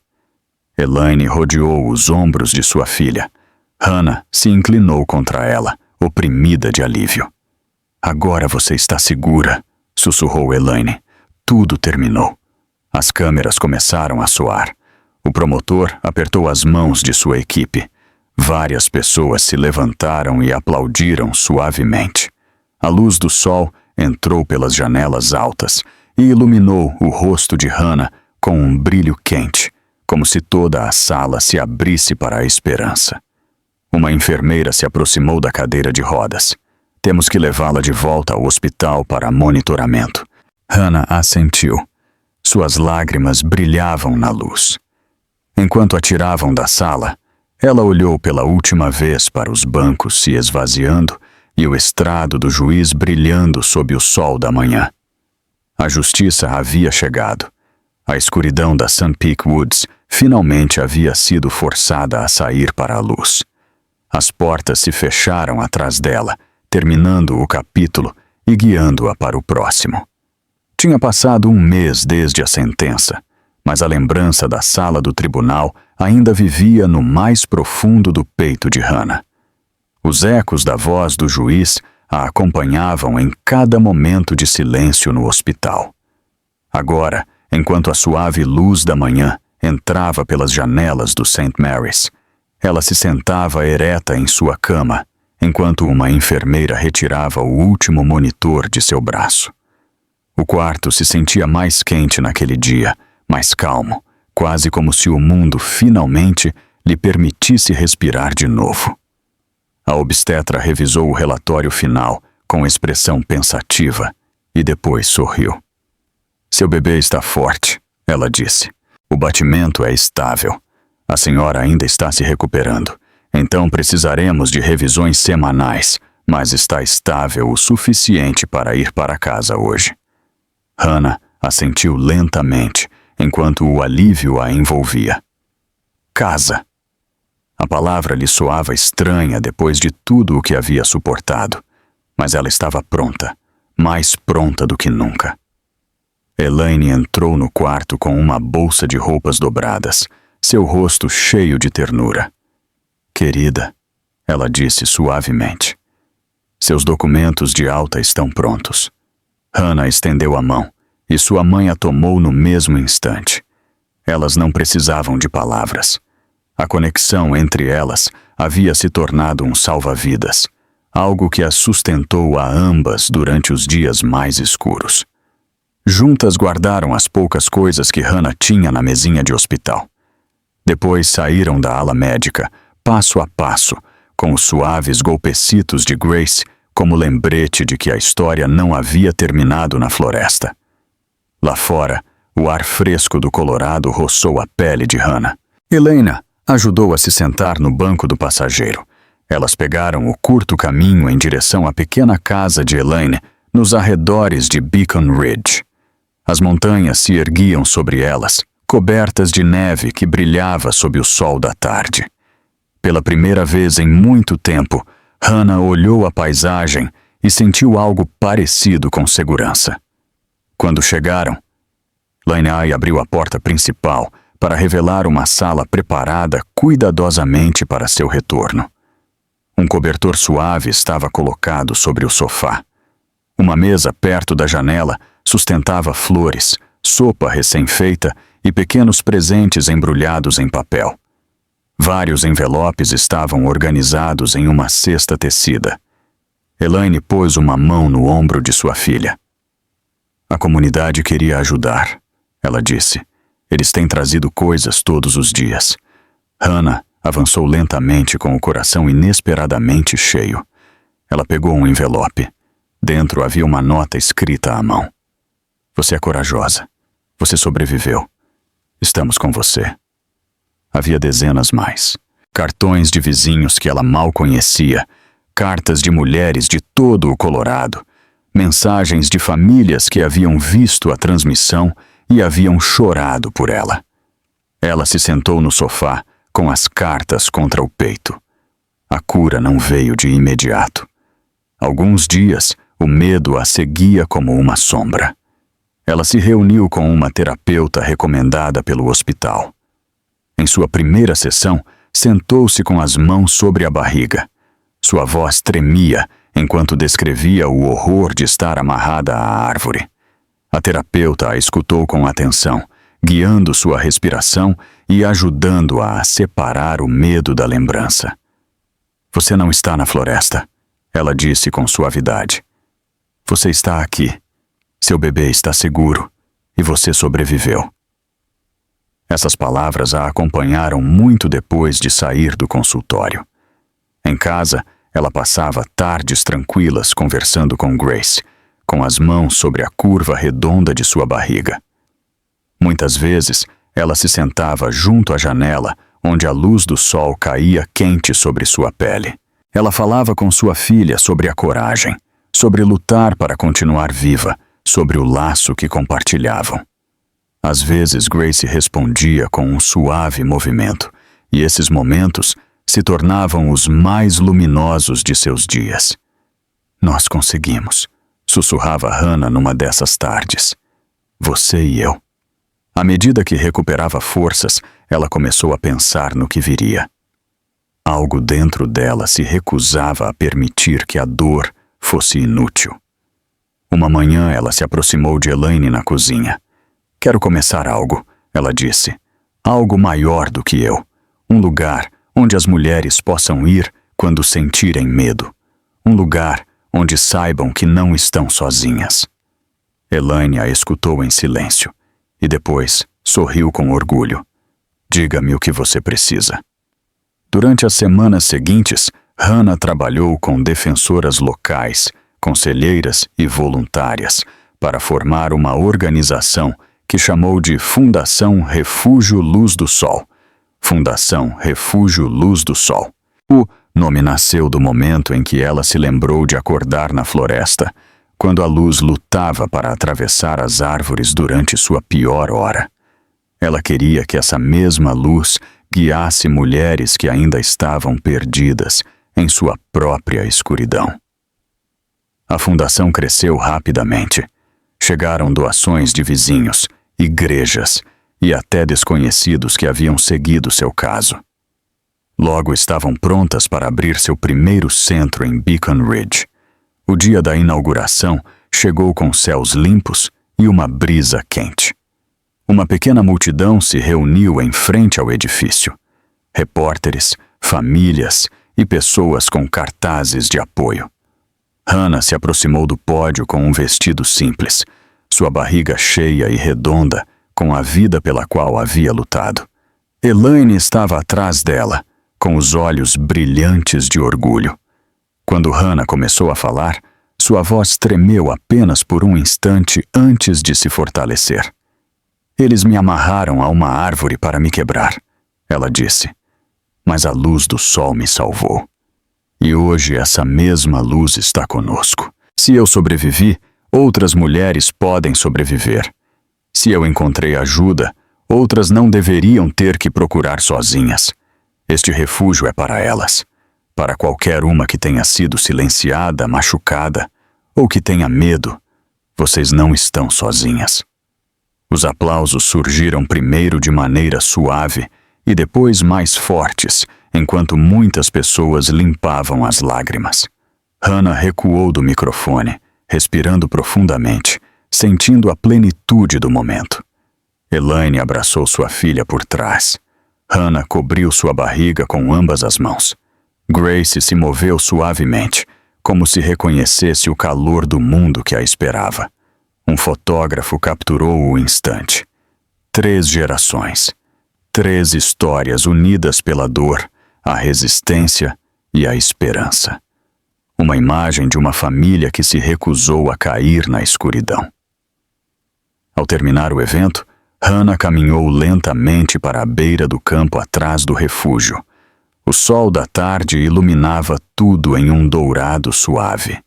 Elaine rodeou os ombros de sua filha. Hannah se inclinou contra ela, oprimida de alívio. Agora você está segura, sussurrou Elaine. Tudo terminou. As câmeras começaram a soar. O promotor apertou as mãos de sua equipe. Várias pessoas se levantaram e aplaudiram suavemente. A luz do sol entrou pelas janelas altas e iluminou o rosto de Hannah com um brilho quente, como se toda a sala se abrisse para a esperança. Uma enfermeira se aproximou da cadeira de rodas. Temos que levá-la de volta ao hospital para monitoramento. Hannah assentiu. Suas lágrimas brilhavam na luz. Enquanto a tiravam da sala, ela olhou pela última vez para os bancos se esvaziando e o estrado do juiz brilhando sob o sol da manhã. A justiça havia chegado. A escuridão da Sun Peak Woods finalmente havia sido forçada a sair para a luz. As portas se fecharam atrás dela, terminando o capítulo e guiando-a para o próximo. Tinha passado um mês desde a sentença, mas a lembrança da sala do tribunal ainda vivia no mais profundo do peito de Hannah. Os ecos da voz do juiz a acompanhavam em cada momento de silêncio no hospital. Agora, enquanto a suave luz da manhã entrava pelas janelas do St. Mary's, ela se sentava ereta em sua cama, enquanto uma enfermeira retirava o último monitor de seu braço. O quarto se sentia mais quente naquele dia, mais calmo, quase como se o mundo finalmente lhe permitisse respirar de novo. A obstetra revisou o relatório final com expressão pensativa e depois sorriu. Seu bebê está forte, ela disse. O batimento é estável. A senhora ainda está se recuperando, então precisaremos de revisões semanais, mas está estável o suficiente para ir para casa hoje. Hannah assentiu lentamente, enquanto o alívio a envolvia. Casa. A palavra lhe soava estranha depois de tudo o que havia suportado, mas ela estava pronta, mais pronta do que nunca. Elaine entrou no quarto com uma bolsa de roupas dobradas, seu rosto cheio de ternura. Querida, ela disse suavemente, seus documentos de alta estão prontos. Hannah estendeu a mão, e sua mãe a tomou no mesmo instante. Elas não precisavam de palavras. A conexão entre elas havia se tornado um salva-vidas, algo que as sustentou a ambas durante os dias mais escuros. Juntas guardaram as poucas coisas que Hannah tinha na mesinha de hospital. Depois saíram da ala médica, passo a passo, com os suaves golpecitos de Grace como lembrete de que a história não havia terminado na floresta. Lá fora, o ar fresco do Colorado roçou a pele de Hannah. Elena ajudou a se sentar no banco do passageiro. Elas pegaram o curto caminho em direção à pequena casa de Elaine, nos arredores de Beacon Ridge. As montanhas se erguiam sobre elas, cobertas de neve que brilhava sob o sol da tarde. Pela primeira vez em muito tempo, Hannah olhou a paisagem e sentiu algo parecido com segurança. Quando chegaram, Lainey abriu a porta principal para revelar uma sala preparada cuidadosamente para seu retorno. Um cobertor suave estava colocado sobre o sofá. Uma mesa perto da janela sustentava flores, sopa recém-feita e pequenos presentes embrulhados em papel. Vários envelopes estavam organizados em uma cesta tecida. Elaine pôs uma mão no ombro de sua filha. A comunidade queria ajudar, ela disse. Eles têm trazido coisas todos os dias. Hannah avançou lentamente com o coração inesperadamente cheio. Ela pegou um envelope. Dentro havia uma nota escrita à mão. Você é corajosa. Você sobreviveu. Estamos com você. Havia dezenas mais. Cartões de vizinhos que ela mal conhecia, cartas de mulheres de todo o Colorado, mensagens de famílias que haviam visto a transmissão e haviam chorado por ela. Ela se sentou no sofá, com as cartas contra o peito. A cura não veio de imediato. Alguns dias, o medo a seguia como uma sombra. Ela se reuniu com uma terapeuta recomendada pelo hospital. Em sua primeira sessão, sentou-se com as mãos sobre a barriga. Sua voz tremia enquanto descrevia o horror de estar amarrada à árvore. A terapeuta a escutou com atenção, guiando sua respiração e ajudando-a a separar o medo da lembrança. Você não está na floresta, ela disse com suavidade. Você está aqui. Seu bebê está seguro e você sobreviveu. Essas palavras a acompanharam muito depois de sair do consultório. Em casa, ela passava tardes tranquilas conversando com Grace, com as mãos sobre a curva redonda de sua barriga. Muitas vezes, ela se sentava junto à janela, onde a luz do sol caía quente sobre sua pele. Ela falava com sua filha sobre a coragem, sobre lutar para continuar viva, sobre o laço que compartilhavam. Às vezes Grace respondia com um suave movimento, e esses momentos se tornavam os mais luminosos de seus dias. Nós conseguimos, sussurrava Hannah numa dessas tardes. Você e eu. À medida que recuperava forças, ela começou a pensar no que viria. Algo dentro dela se recusava a permitir que a dor fosse inútil. Uma manhã ela se aproximou de Elaine na cozinha. Quero começar algo, ela disse. Algo maior do que eu. Um lugar onde as mulheres possam ir quando sentirem medo. Um lugar onde saibam que não estão sozinhas. Elaine a escutou em silêncio e depois sorriu com orgulho. Diga-me o que você precisa. Durante as semanas seguintes, Hannah trabalhou com defensoras locais, conselheiras e voluntárias para formar uma organização que chamou de Fundação Refúgio Luz do Sol. Fundação Refúgio Luz do Sol. O nome nasceu do momento em que ela se lembrou de acordar na floresta, quando a luz lutava para atravessar as árvores durante sua pior hora. Ela queria que essa mesma luz guiasse mulheres que ainda estavam perdidas em sua própria escuridão. A fundação cresceu rapidamente. Chegaram doações de vizinhos, igrejas e até desconhecidos que haviam seguido seu caso. Logo estavam prontas para abrir seu primeiro centro em Beacon Ridge. O dia da inauguração chegou com céus limpos e uma brisa quente. Uma pequena multidão se reuniu em frente ao edifício. Repórteres, famílias e pessoas com cartazes de apoio. Hannah se aproximou do pódio com um vestido simples, sua barriga cheia e redonda com a vida pela qual havia lutado. Elaine estava atrás dela, com os olhos brilhantes de orgulho. Quando Hannah começou a falar, sua voz tremeu apenas por um instante antes de se fortalecer. Eles me amarraram a uma árvore para me quebrar, ela disse. Mas a luz do sol me salvou. E hoje essa mesma luz está conosco. Se eu sobrevivi, outras mulheres podem sobreviver. Se eu encontrei ajuda, outras não deveriam ter que procurar sozinhas. Este refúgio é para elas, para qualquer uma que tenha sido silenciada, machucada, ou que tenha medo. Vocês não estão sozinhas. Os aplausos surgiram primeiro de maneira suave e depois mais fortes, enquanto muitas pessoas limpavam as lágrimas. Hannah recuou do microfone, respirando profundamente, sentindo a plenitude do momento. Elaine abraçou sua filha por trás. Hannah cobriu sua barriga com ambas as mãos. Grace se moveu suavemente, como se reconhecesse o calor do mundo que a esperava. Um fotógrafo capturou o instante. 3 gerações. 3 histórias unidas pela dor, a resistência e a esperança. Uma imagem de uma família que se recusou a cair na escuridão. Ao terminar o evento, Hannah caminhou lentamente para a beira do campo atrás do refúgio. O sol da tarde iluminava tudo em um dourado suave.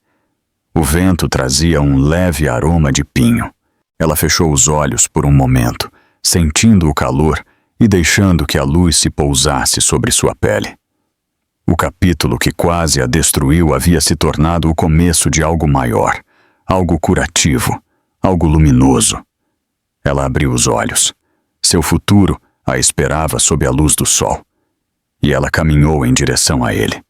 O vento trazia um leve aroma de pinho. Ela fechou os olhos por um momento, sentindo o calor e deixando que a luz se pousasse sobre sua pele. O capítulo que quase a destruiu havia se tornado o começo de algo maior, algo curativo, algo luminoso. Ela abriu os olhos. Seu futuro a esperava sob a luz do sol. E ela caminhou em direção a ele.